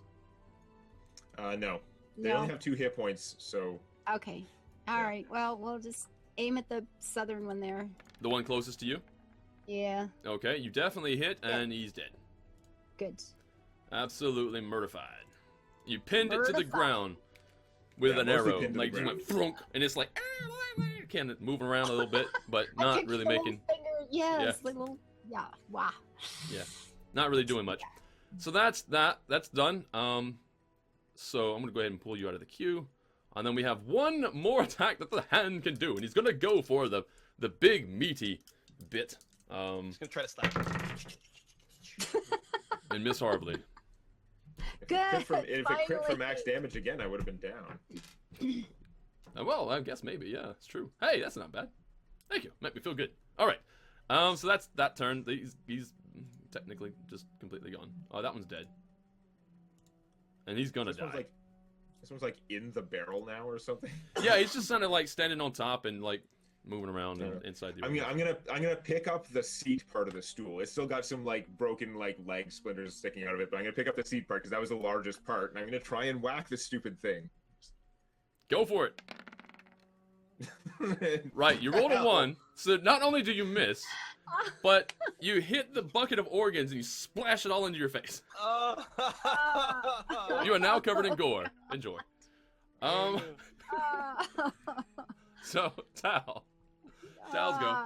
No. They No. only have 2 hit points, so Okay. All right. Well, we'll just aim at the southern one there. The one closest to you? Yeah. Okay, you definitely hit, and he's dead. Good. Absolutely murdified. You pinned it to the Murdified. ground with an mostly arrow. pinned to the Like, just ground. went frunk, and it's like, kind of moving around a little bit, but I not kicked really the little making, finger. Yes, little. Yeah. Wow. not really doing much. So that's that. That's done. So I'm gonna go ahead and pull you out of the queue, and then we have one more attack that the hand can do, and he's gonna go for the big meaty bit. Just gonna try to slap. And miss horribly. Good. If it crit for finally. max damage again, I would have been down. Well, I guess maybe, yeah, it's true. Hey, that's not bad. Thank you. Make me feel good. All right. So that's that turn. He's technically just completely gone. Oh, that one's dead. And he's gonna die. This one's like in the barrel now or something. Yeah, he's just kind of like standing on top and like moving around inside the. I'm gonna pick up the seat part of the stool. It's still got some like broken like leg splinters sticking out of it, but I'm gonna pick up the seat part because that was the largest part, and I'm gonna try and whack this stupid thing. Go for it. Right, you rolled a 1, so not only do you miss, but you hit the bucket of organs and you splash it all into your face. You are now covered in gore. Enjoy. So Tal. Tal's go.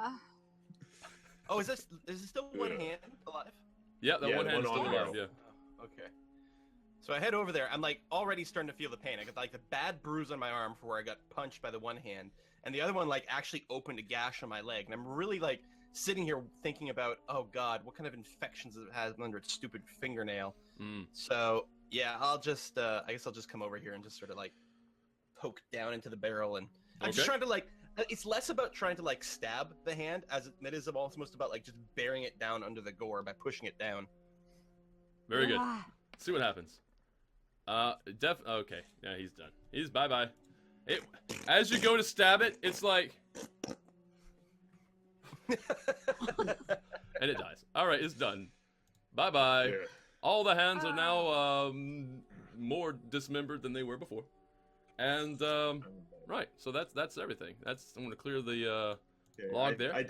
Oh, is this still one hand alive? Yeah, that Yeah, one the hand is one still on alive, the yeah. Okay. So I head over there. I'm like already starting to feel the pain. I got like the bad bruise on my arm for where I got punched by the one hand, and the other one like actually opened a gash on my leg. And I'm really like sitting here thinking about, oh god, what kind of infections it has under its stupid fingernail. So yeah, I'll just I guess I'll just come over here and just sort of like poke down into the barrel, and I'm just trying to like. It's less about trying to like stab the hand as it is almost about like just bearing it down under the gore by pushing it down. Very good. Let's see what happens. Okay. Yeah, he's done. He's bye-bye. As you go to stab it, it's like... and it dies. Alright, it's done. Bye-bye. Yeah. All the hands are now more dismembered than they were before. And, right, so that's everything. I'm going to clear the log there. I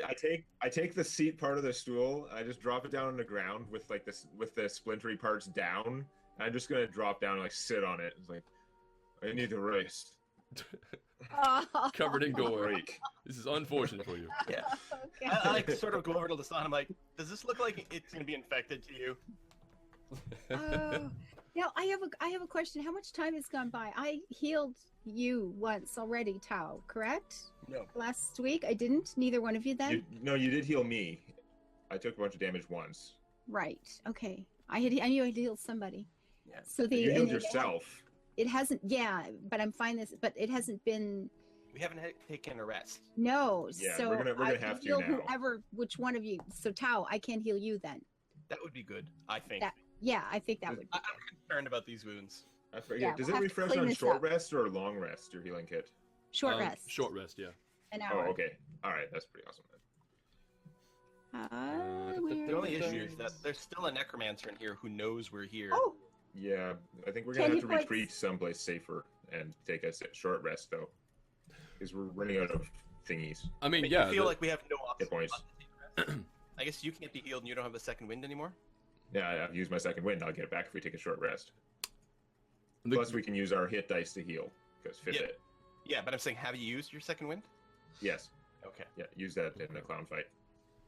take the seat part of the stool. I just drop it down on the ground with like this with the splintery parts down. I'm just gonna drop down and like sit on it. It's like I need to rest. Covered in gore. Break. This is unfortunate for you. Yeah. Okay. I like sort of go over to the sun. I'm like, does this look like it's gonna be infected to you? Now I have a question. How much time has gone by? I healed you once already, Tao, correct? No. Last week I didn't. Neither one of you then. You did heal me. I took a bunch of damage once. Right. Okay. I knew I'd healed somebody. Yeah. So You healed yourself. It hasn't. Yeah, but I'm fine. But it hasn't been. We haven't taken a rest. No. Yeah, so we're gonna I have can to heal now. whoever, which one of you. So Tao, I can heal you then. That would be good, I think. Yeah, I think that would. Be I'm concerned about these wounds. I forget. Yeah, Does we'll it have to refresh clean on this short up. rest or long rest? Your healing kit. short rest. Short rest, yeah. An Oh, hour. okay. All right, that's pretty awesome. The only issue is that there's still a necromancer in here who knows we're here. Oh, Yeah, I think we're Can gonna you have to put- retreat someplace safer and take a short rest though, because we're running out of thingies. I mean, Make yeah. me feel like we have no option. Hit points. but to take a rest. I guess you can't be healed and you don't have the second wind anymore? Yeah, I've used my second wind. I'll get it back if we take a short rest. the- Plus, we can use our hit dice to heal because fit Yeah. it. Yeah, but I'm saying, have you used your second wind? Yes. Okay. Yeah, use that in the clown fight.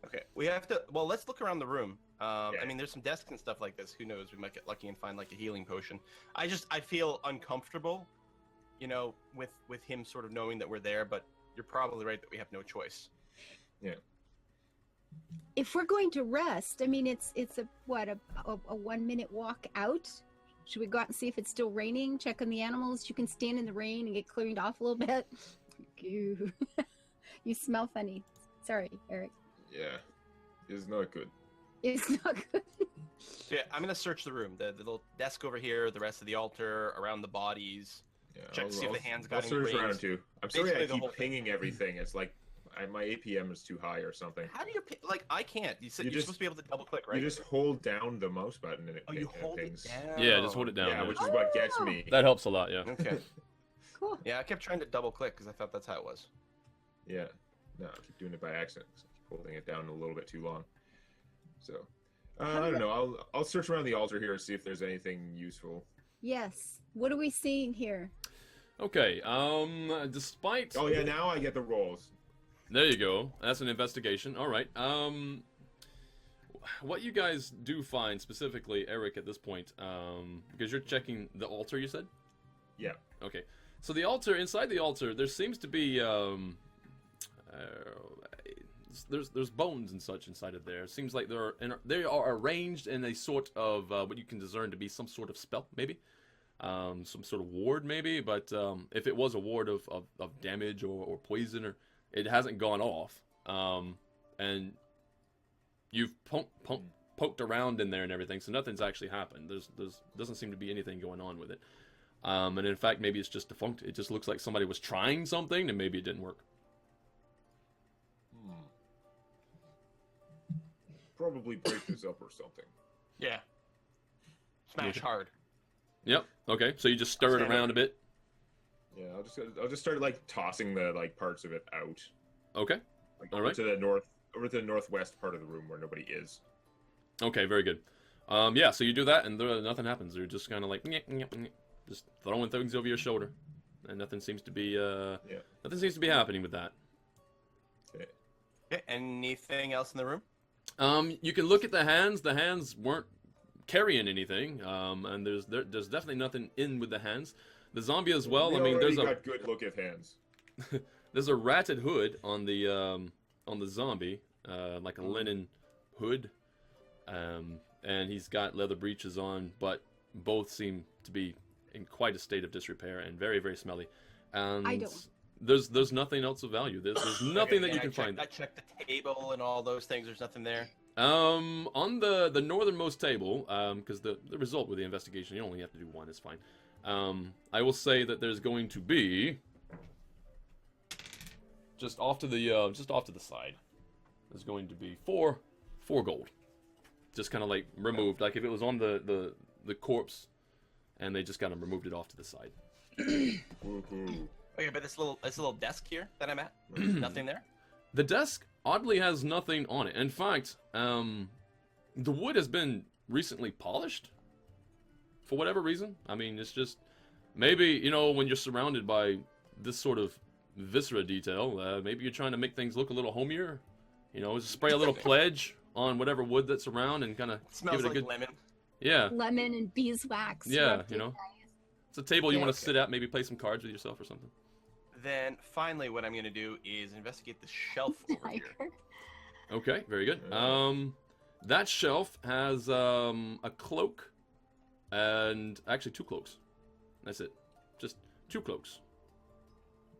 Okay. We have to. Well, let's look around the room. Yeah. I mean, there's some desks and stuff like this. Who knows? We might get lucky and find like a healing potion. I feel uncomfortable, you know, with him sort of knowing that we're there. But you're probably right that we have no choice. if we're going to rest, I mean, it's a 1 minute walk out. Should we go out and see if it's still raining? Check on the animals. You can stand in the rain and get cleaned off a little bit. Ew. You smell funny. Sorry, Eric. Yeah, it's not good. It's not good. So yeah, I'm gonna search the room. The little desk over here, the rest of the altar, around the bodies. Yeah, Check to see if the hands got I'll any search around rings. too. I'm sorry Basically I the keep whole thing. pinging everything. It's like my APM is too high or something. How do you like? I can't. You said You you're just- supposed to be able to double click, right? You just hold down the mouse button and it, you it hold pings. it down. Yeah, just hold it down. Yeah, Yeah. which is what gets me. That helps a lot, yeah. Okay. Cool. Yeah, I kept trying to double click because I thought that's how it was. Yeah. No, I keep doing it by accident. 'Cause I keep holding it down a little bit too long. So, I don't know. I'll search around the altar here and see if there's anything useful. Yes. What are we seeing here? Okay, despite... Oh yeah, now I get the rolls. There you go. That's an investigation. All right. What you guys do find, specifically, Eric, at this point, because you're checking the altar, you said? Yeah. Okay. So the altar, inside the altar, there seems to be, there's bones and such inside of there. It seems like they are arranged in a sort of, what you can discern to be some sort of spell, maybe? Some sort of ward, maybe? But, if it was a ward of damage or poison, or it hasn't gone off, and you've poked around in there and everything, so nothing's actually happened. There's doesn't seem to be anything going on with it. And in fact, maybe it's just defunct. It just looks like somebody was trying something, and maybe it didn't work. Probably break this up or something. Yeah. Smash hard. Yep. Okay. So you just stir it around a bit. Yeah, I'll just start like tossing the like parts of it out. Okay. Like All over right. to the northwest part of the room where nobody is. Okay. Very good. Yeah. So you do that, and nothing happens. They're just kind of like just throwing things over your shoulder, and nothing seems to be nothing seems to be happening with that. Okay. Okay, anything else in the room? You can look at the hands. The hands weren't carrying anything, and there's definitely nothing in with the hands. The zombie as well. I mean, there's got good look at hands. there's a ratted hood on the zombie, like a linen hood, and he's got leather breeches on, but both seem to be in quite a state of disrepair and very, very smelly. And I don't. There's nothing else of value. There's nothing that you can find. I checked the table and all those things. There's nothing there. On the northernmost table, because the result with the investigation, you only have to do one, it's fine. I will say that there's going to be just off to the side. There's going to be four gold, just kind of like removed, like if it was on the corpse, and they just kind of removed it off to the side. Okay, but this little desk here that I'm at, nothing there. The desk oddly has nothing on it. In fact, the wood has been recently polished for whatever reason. I mean, it's just maybe, when you're surrounded by this sort of viscera detail, maybe you're trying to make things look a little homier. Just spray a little pledge on whatever wood that's around and kind of give it a like good lemon. Yeah. Lemon and beeswax. Yeah, rubbed in nice. It's a table you Yeah. want to sit at, maybe play some cards with yourself or something. Then finally, what I'm going to do is investigate the shelf over here. Okay, very good. That shelf has a cloak and actually 2 cloaks. That's it. Just 2 cloaks.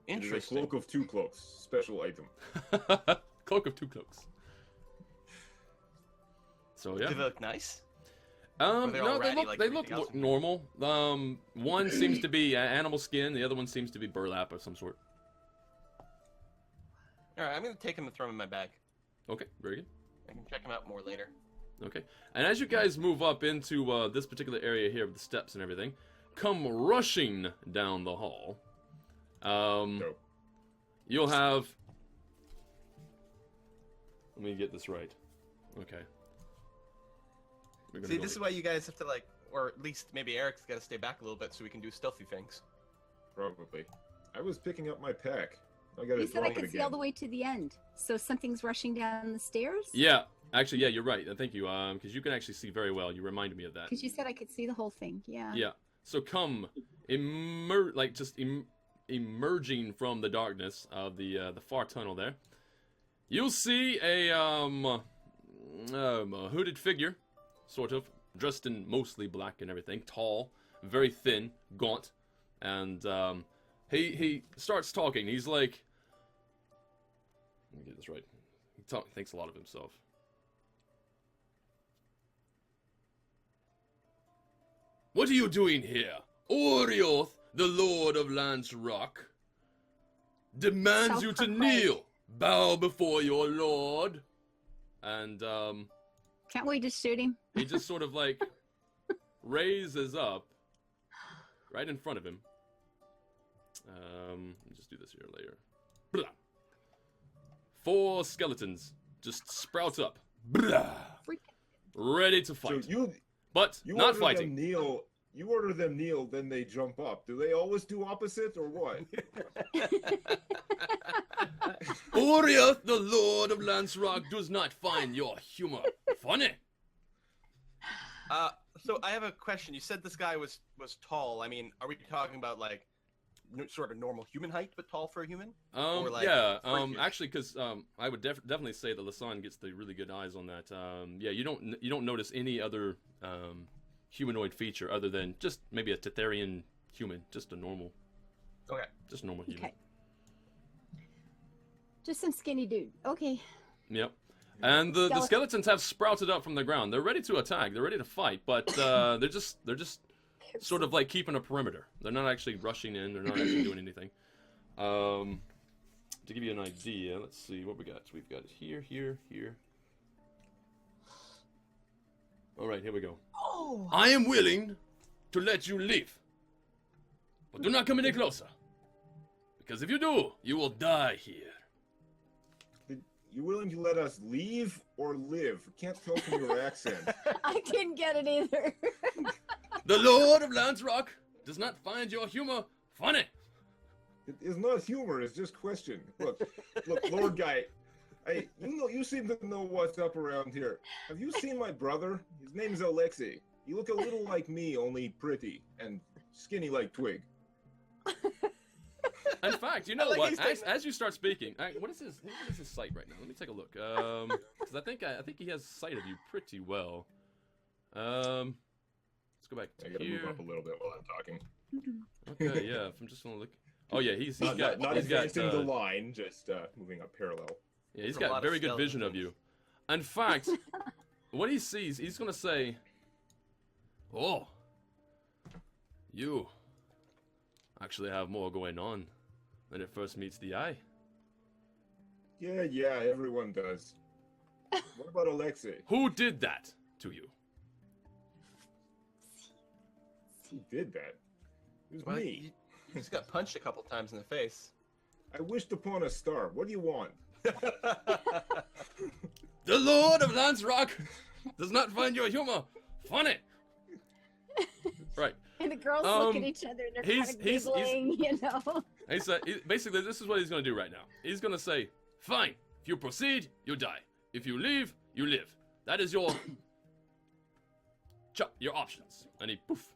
It is a Interesting. cloak of 2 cloaks. Special item. Cloak of 2 cloaks. So yeah. Do they look nice? They all No, ratty like they look everything else? normal. One seems to be animal skin. The other one seems to be burlap of some sort. All right, I'm going to take them and throw them in my bag. Okay, very good. I can check them out more later. Okay, and as you guys move up into this particular area here with the steps and everything, come rushing down the hall. Dope. You'll have. Let me get this right. Okay. We're gonna See, go this is why you guys have to or at least maybe Eric's got to stay back a little bit so we can do stealthy things. Probably. I was picking up my pack. I got You to said I drop it could see all again. the way to the end. So something's rushing down the stairs? Yeah, actually, yeah, you're right. Thank you. Because you can actually see very well. You reminded me of that. Because you said I could see the whole thing. Yeah. Yeah. So come, emerging from the darkness of the far tunnel there, you'll see a hooded figure, sort of dressed in mostly black and everything, tall, very thin, gaunt, and he starts talking. He's like, let me get this right. He thinks a lot of himself. What are you doing here? Orioth, the Lord of Lance Rock, demands you to Self-proclaimed. kneel, bow before your lord. And Can't we just shoot him? he just sort of like raises up right in front of him. Let me just do this here later. Blah. 4 skeletons just sprout up. Blah. Ready to fight. So but you not order fighting. Them kneel. You order them kneel, then they jump up. Do they always do opposite, or what? Uriah, the Lord of Landsrock, does not find your humor funny. So I have a question. You said this guy was tall. I mean, are we talking about like sort of normal human height, but tall for a human? Or, like, Yeah. freakish? Actually, because I would definitely say that Lasan gets the really good eyes on that. Yeah, you don't notice any other humanoid feature other than just maybe a Tetherian human, just a normal. Okay. Just a normal human. Okay. Just some skinny dude. Okay. Yep. And the skeletons have sprouted up from the ground. They're ready to attack. They're ready to fight, but they're just sort of like keeping a perimeter. They're not actually rushing in. They're not actually doing anything. To give you an idea, let's see what we got. We've got it here, here, here. All right, here we go. Oh. I am willing to let you live, but do not come any closer, because if you do, you will die here. You willing to let us leave or live? I can't tell from your accent. I didn't get it either. The Lord of Landsrock does not find your humor funny. It is not humor. It's just question. Look, Lord Guy. You seem to know what's up around here. Have you seen my brother? His name's Alexei. You look a little like me, only pretty and skinny like Twig. In fact, you know like what? he's As you start speaking, what is his sight right now? Let me take a look. Because I think he has sight of you pretty well. Let's go back to I gotta here. move up a little bit while I'm talking. Okay, yeah. If I'm just gonna look. Oh yeah, he's Not got advancing the line, just moving up parallel. yeah, he's There's a got lot of very good vision of skeletons. you. In fact, what he sees, he's gonna say, "Oh, you actually have more going on than it first meets the eye." Yeah, everyone does. What about Alexei? Who did that to you? Who did that? It was Well, me. he just got punched a couple times in the face. I wished upon a star. What do you want? The Lord of Landsrock does not find your humor funny. Right. And the girls look at Um, each other and they're he's- kind of he's- giggling, you know. He said, basically, this is what he's going to do right now. He's going to say, fine, if you proceed, you die. If you leave, you live. That is your options. And he poof.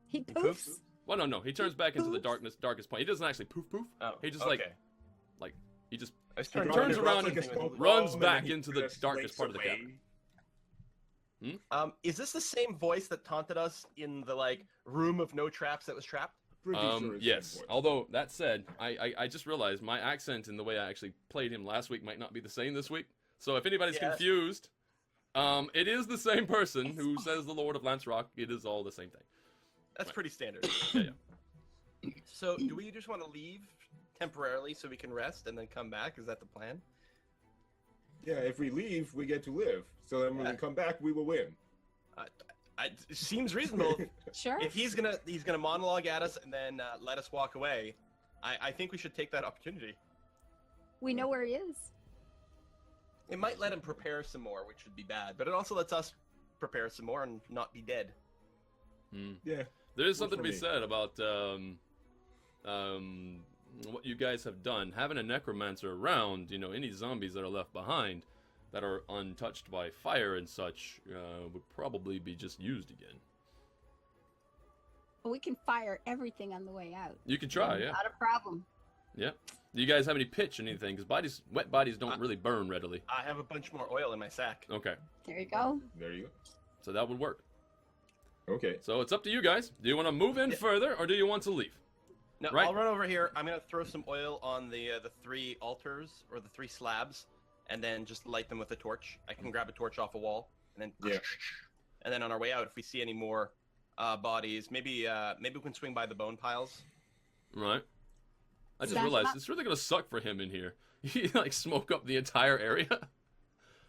He poofs. Well, no, he turns back into the darkest point. He doesn't actually poof. Oh, He just okay. he just I was He trying to turns remember around something and with- smoke runs bomb, back and then into he the just darkest breaks part of the away. cavern. Is this the same voice that taunted us in the like room of no traps that was trapped? Pretty sure it's Yes. that voice. Although that said, I just realized my accent and the way I actually played him last week might not be the same this week. So if anybody's Yes. confused, it is the same person who says the Lord of Landsrock. It is all the same thing. That's Right. pretty standard. Yeah. So, do we just want to leave temporarily so we can rest and then come back? Is that the plan? Yeah, if we leave, we get to live. So then when Yeah. we come back, we will win. It seems reasonable. Sure. If he's gonna monologue at us and then let us walk away, I think we should take that opportunity. We know where he is. It might let him prepare some more, which would be bad, but it also lets us prepare some more and not be dead. Yeah. There is Good something to for be me. said about what you guys have done. Having a necromancer around, any zombies that are left behind that are untouched by fire and such would probably be just used again. We can fire everything on the way out. You could try, yeah. Not a problem. Yeah. Do you guys have any pitch or anything? Because wet bodies don't really burn readily. I have a bunch more oil in my sack. Okay. There you go. There you So that would work. go. Okay. So it's up to you guys. Do you want to move in further or do you want to leave? No, Right. I'll run over here. I'm gonna throw some oil on the 3 altars or the 3 slabs, and then just light them with a torch. I can grab a torch off a wall, and then Yeah. And then on our way out, if we see any more bodies, maybe we can swing by the bone piles. Right. I just That's realized not- it's really going to suck for him in here. He smoke up the entire area.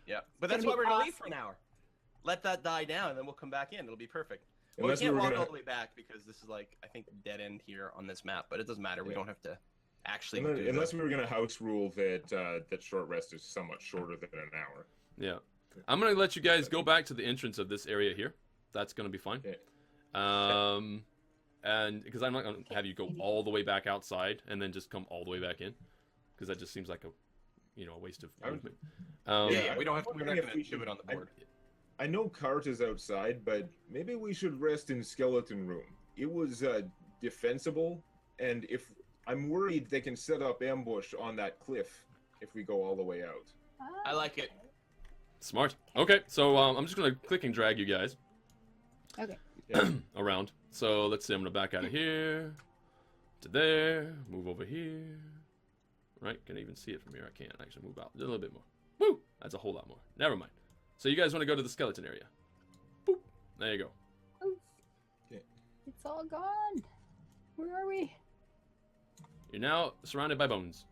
Yeah, but It's that's gonna why be we're gonna leave for awesome. an hour. Let that die down, and then we'll come back in. It'll be perfect. Well, we Unless we can't were walk gonna, all the way back because this is like I think dead end here on this map, but it doesn't matter. We Yeah. don't have to actually unless we were gonna house rule that that short rest is somewhat shorter than an hour. Yeah. I'm gonna let you guys go back to the entrance of this area here. That's gonna be fine. Okay. And because I'm not gonna have you go all the way back outside and then just come all the way back in, because that just seems like a, a waste of movement. Yeah, we don't have to. We're not wondering if going we to do it on the board. I know cart is outside, but maybe we should rest in skeleton room. It was defensible, and if I'm worried they can set up ambush on that cliff if we go all the way out. I like it. Smart. Okay, so I'm just gonna click and drag you guys Okay. Yeah. around. So let's see. I'm gonna back out of here to there. Move over here. Right? Can I even see it from here? I can't actually move out a little bit more. Woo! That's a whole lot more. Never mind. So you guys want to go to the skeleton area? Boop. There you go. Oof. Okay. It's all gone. Where are we? You're now surrounded by bones.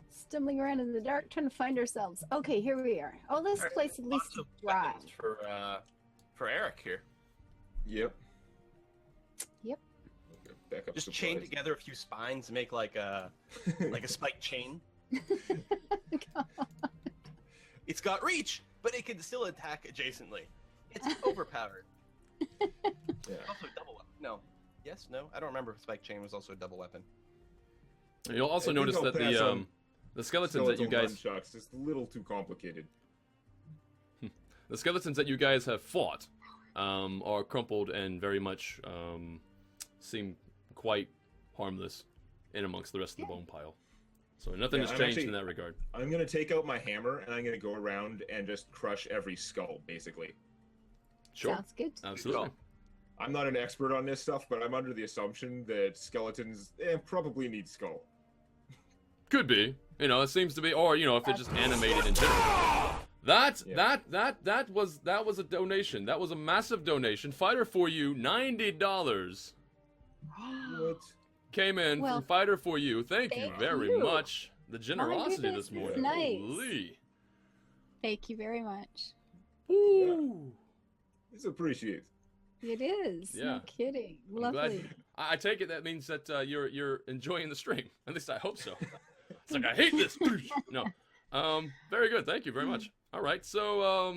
Stumbling around in the dark, trying to find ourselves. Okay, here we are. Oh, this Alright, place at least lots of dry. weapons for Eric here. Yep. Yep. Okay, back up Just chain supplies. together a few spines and make like a spike chain. It's got reach, but it can still attack adjacently. It's overpowered. Yeah. Also a double weapon. No. Yes? No? I don't remember if spike chain was also a double weapon. You'll also I think notice I'll that pass on the skeletons that you Skeletal guys nunchucks. It's a little too complicated. the skeletons that you guys have fought are crumpled and very much seem quite harmless in amongst the rest of the bone pile. So nothing Yeah, has I'm changed actually- in that regard. I'm gonna take out my hammer and I'm gonna go around and just crush every skull, basically. Sure, Sounds good. absolutely. I'm not an expert on this stuff, but I'm under the assumption that skeletons probably need skull. Could be. It seems to be, or if it's just animated in general. That was a donation. That was a massive donation. Fighter for you, $90 What? came in Well, from Fighter for you. Thank you thank very you. much. The generosity goodness, this morning. nice. Holy. Thank you very much. Ooh. It's appreciated. It is. Yeah. No kidding. I'm glad- Lovely. I take it that means that you're enjoying the stream. At least I hope so. It's like I hate this. No. Very good. Thank you very much. All right. So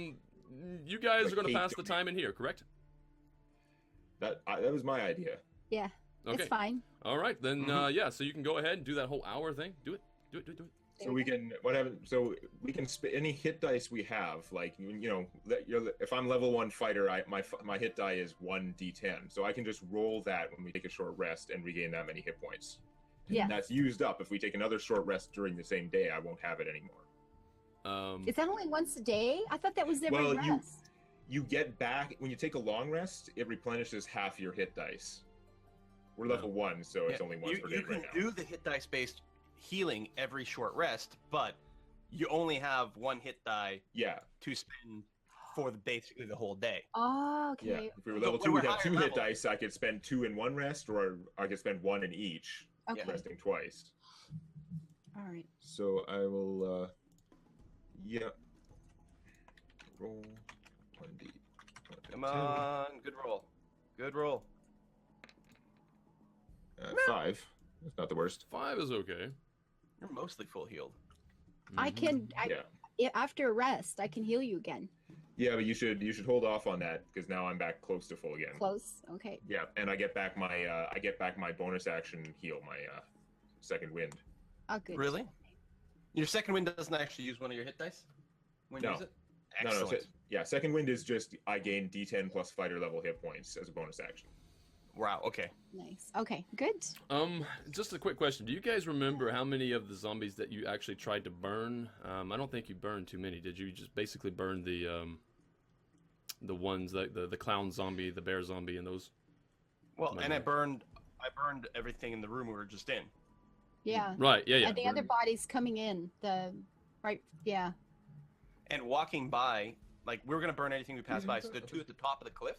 you guys Like are going to hate pass the domain. time in here, correct? That was my idea. Yeah. Okay. It's fine. All right. Then yeah. So you can go ahead and do that whole hour thing. Do it. Do it. So we can So we can any hit dice we have, like if I'm level 1 fighter, my hit die is 1d10, so I can just roll that when we take a short rest and regain that many hit points. Yeah. And that's used up. If we take another short rest during the same day, I won't have it anymore. Is that only once a day? I thought that was every Well, rest. You get back when you take a long rest, it replenishes half your hit dice. We're level 1, so it's only once per day you can right now. do the hit dice based healing every short rest, but you only have one hit die Yeah, to spend for basically the whole day. Oh, yeah. okay. If we were So level when 2, we'd we're have higher 2 hit level- dice. I could spend 2 in one rest, or I could spend 1 in each, Okay. resting twice. All right. So I will, yeah. Roll 1d. Come on, good roll. Good roll. 5. That's not the worst. 5 is okay. You're mostly full healed. I Mhm. can. Yeah. After a rest, I can heal you again. Yeah, but you should hold off on that because now I'm back close to full again. Close. Okay. Yeah, and I get back my bonus action heal, my second wind. Oh, good. Really? Your second wind doesn't actually use one of your hit dice when you No. use it? No, Excellent. yeah, second wind is just I gain D10 plus fighter level hit points as a bonus action. Wow, okay. Nice. Okay. Good. Just a quick question. Do you guys remember how many of the zombies that you actually tried to burn? I don't think you burned too many. Did you? You just basically burned the ones like the clown zombie, the bear zombie, and those? Well, My and I bad. burned everything in the room we were just in. Yeah. Right. Yeah. Yeah. And the other body's coming in. Yeah. And walking by, like we were gonna burn anything we passed by. So the two at the top of the cliff.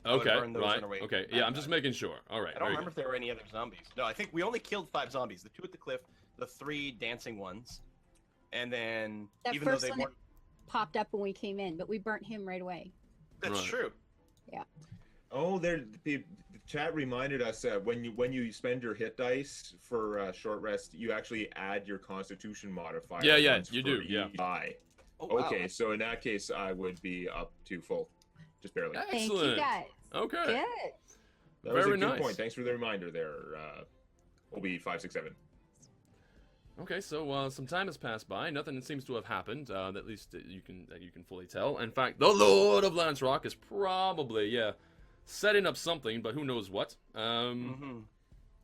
I would Okay. burn those on Right. our way Okay. back Yeah. I'm by. just making sure. All right. I don't very remember if there were any other zombies. No, I think we only killed 5 zombies. The 2 at the cliff, the 3 dancing ones, and then That even though first they one that weren't. popped up when we came in, but we burnt him right away. That's Right. true. Oh, the chat reminded us when you spend your hit dice for short rest, you actually add your Constitution modifier. Yeah, once you for do. each Yeah. die. Oh, wow. Okay, so in that case, I would be up to full, just barely. Excellent. Thank you guys. Okay. Good. That was a Very good nice. point. Thanks for the reminder there. OB567. Okay, so some time has passed by. Nothing seems to have happened. At least that you can fully tell. In fact, the Lord of Landsrock is probably setting up something, but who knows what.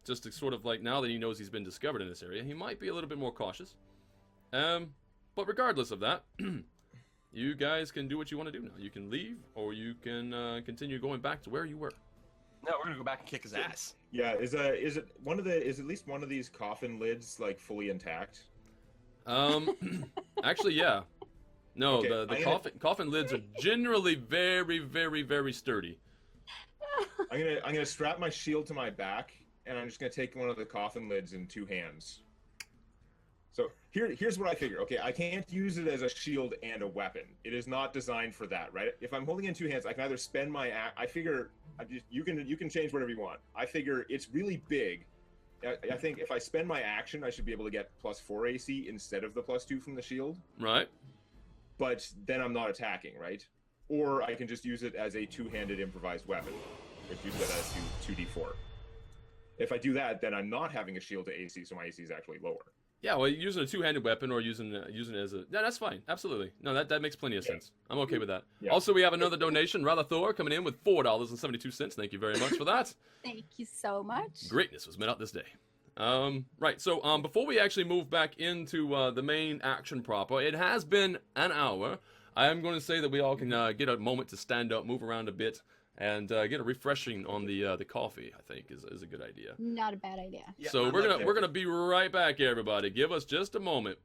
Just to sort of like now that he knows he's been discovered in this area, he might be a little bit more cautious. But regardless of that, you guys can do what you want to do now. You can leave, or you can continue going back to where you were. No, we're gonna go back and kick his ass. Yeah, is at least one of these coffin lids like fully intact? Actually, yeah. No, Okay, the coffin lids are generally very, very, very sturdy. I'm gonna strap my shield to my back, and I'm just gonna take one of the coffin lids in two hands. So here's what I figure. Okay, I can't use it as a shield and a weapon. It is not designed for that, right? If I'm holding it in two hands, I can either spend my I figure you can change whatever you want. I figure it's really big. I think if I spend my action, I should be able to get +4 AC instead of the +2 from the shield. Right. But then I'm not attacking, right? Or I can just use it as a two-handed improvised weapon, which uses that as 2d4. If I do that, then I'm not having a shield to AC, so my AC is actually lower. Yeah, well, using a two-handed weapon or using it as a... Yeah, that's fine. Absolutely. No, that makes plenty of sense. I'm okay with that. Yeah. Also, we have another donation. Rather Thor coming in with $4.72. Thank you very much for that. Thank you so much. Greatness was met out this day. Right, so before we actually move back into the main action proper, it has been an hour. I am going to say that we all can get a moment to stand up, move around a bit, and get a refreshing on the coffee. I think is a good idea. Not a bad idea. Yeah, So I'd we're like gonna be right back, everybody. Give us just a moment.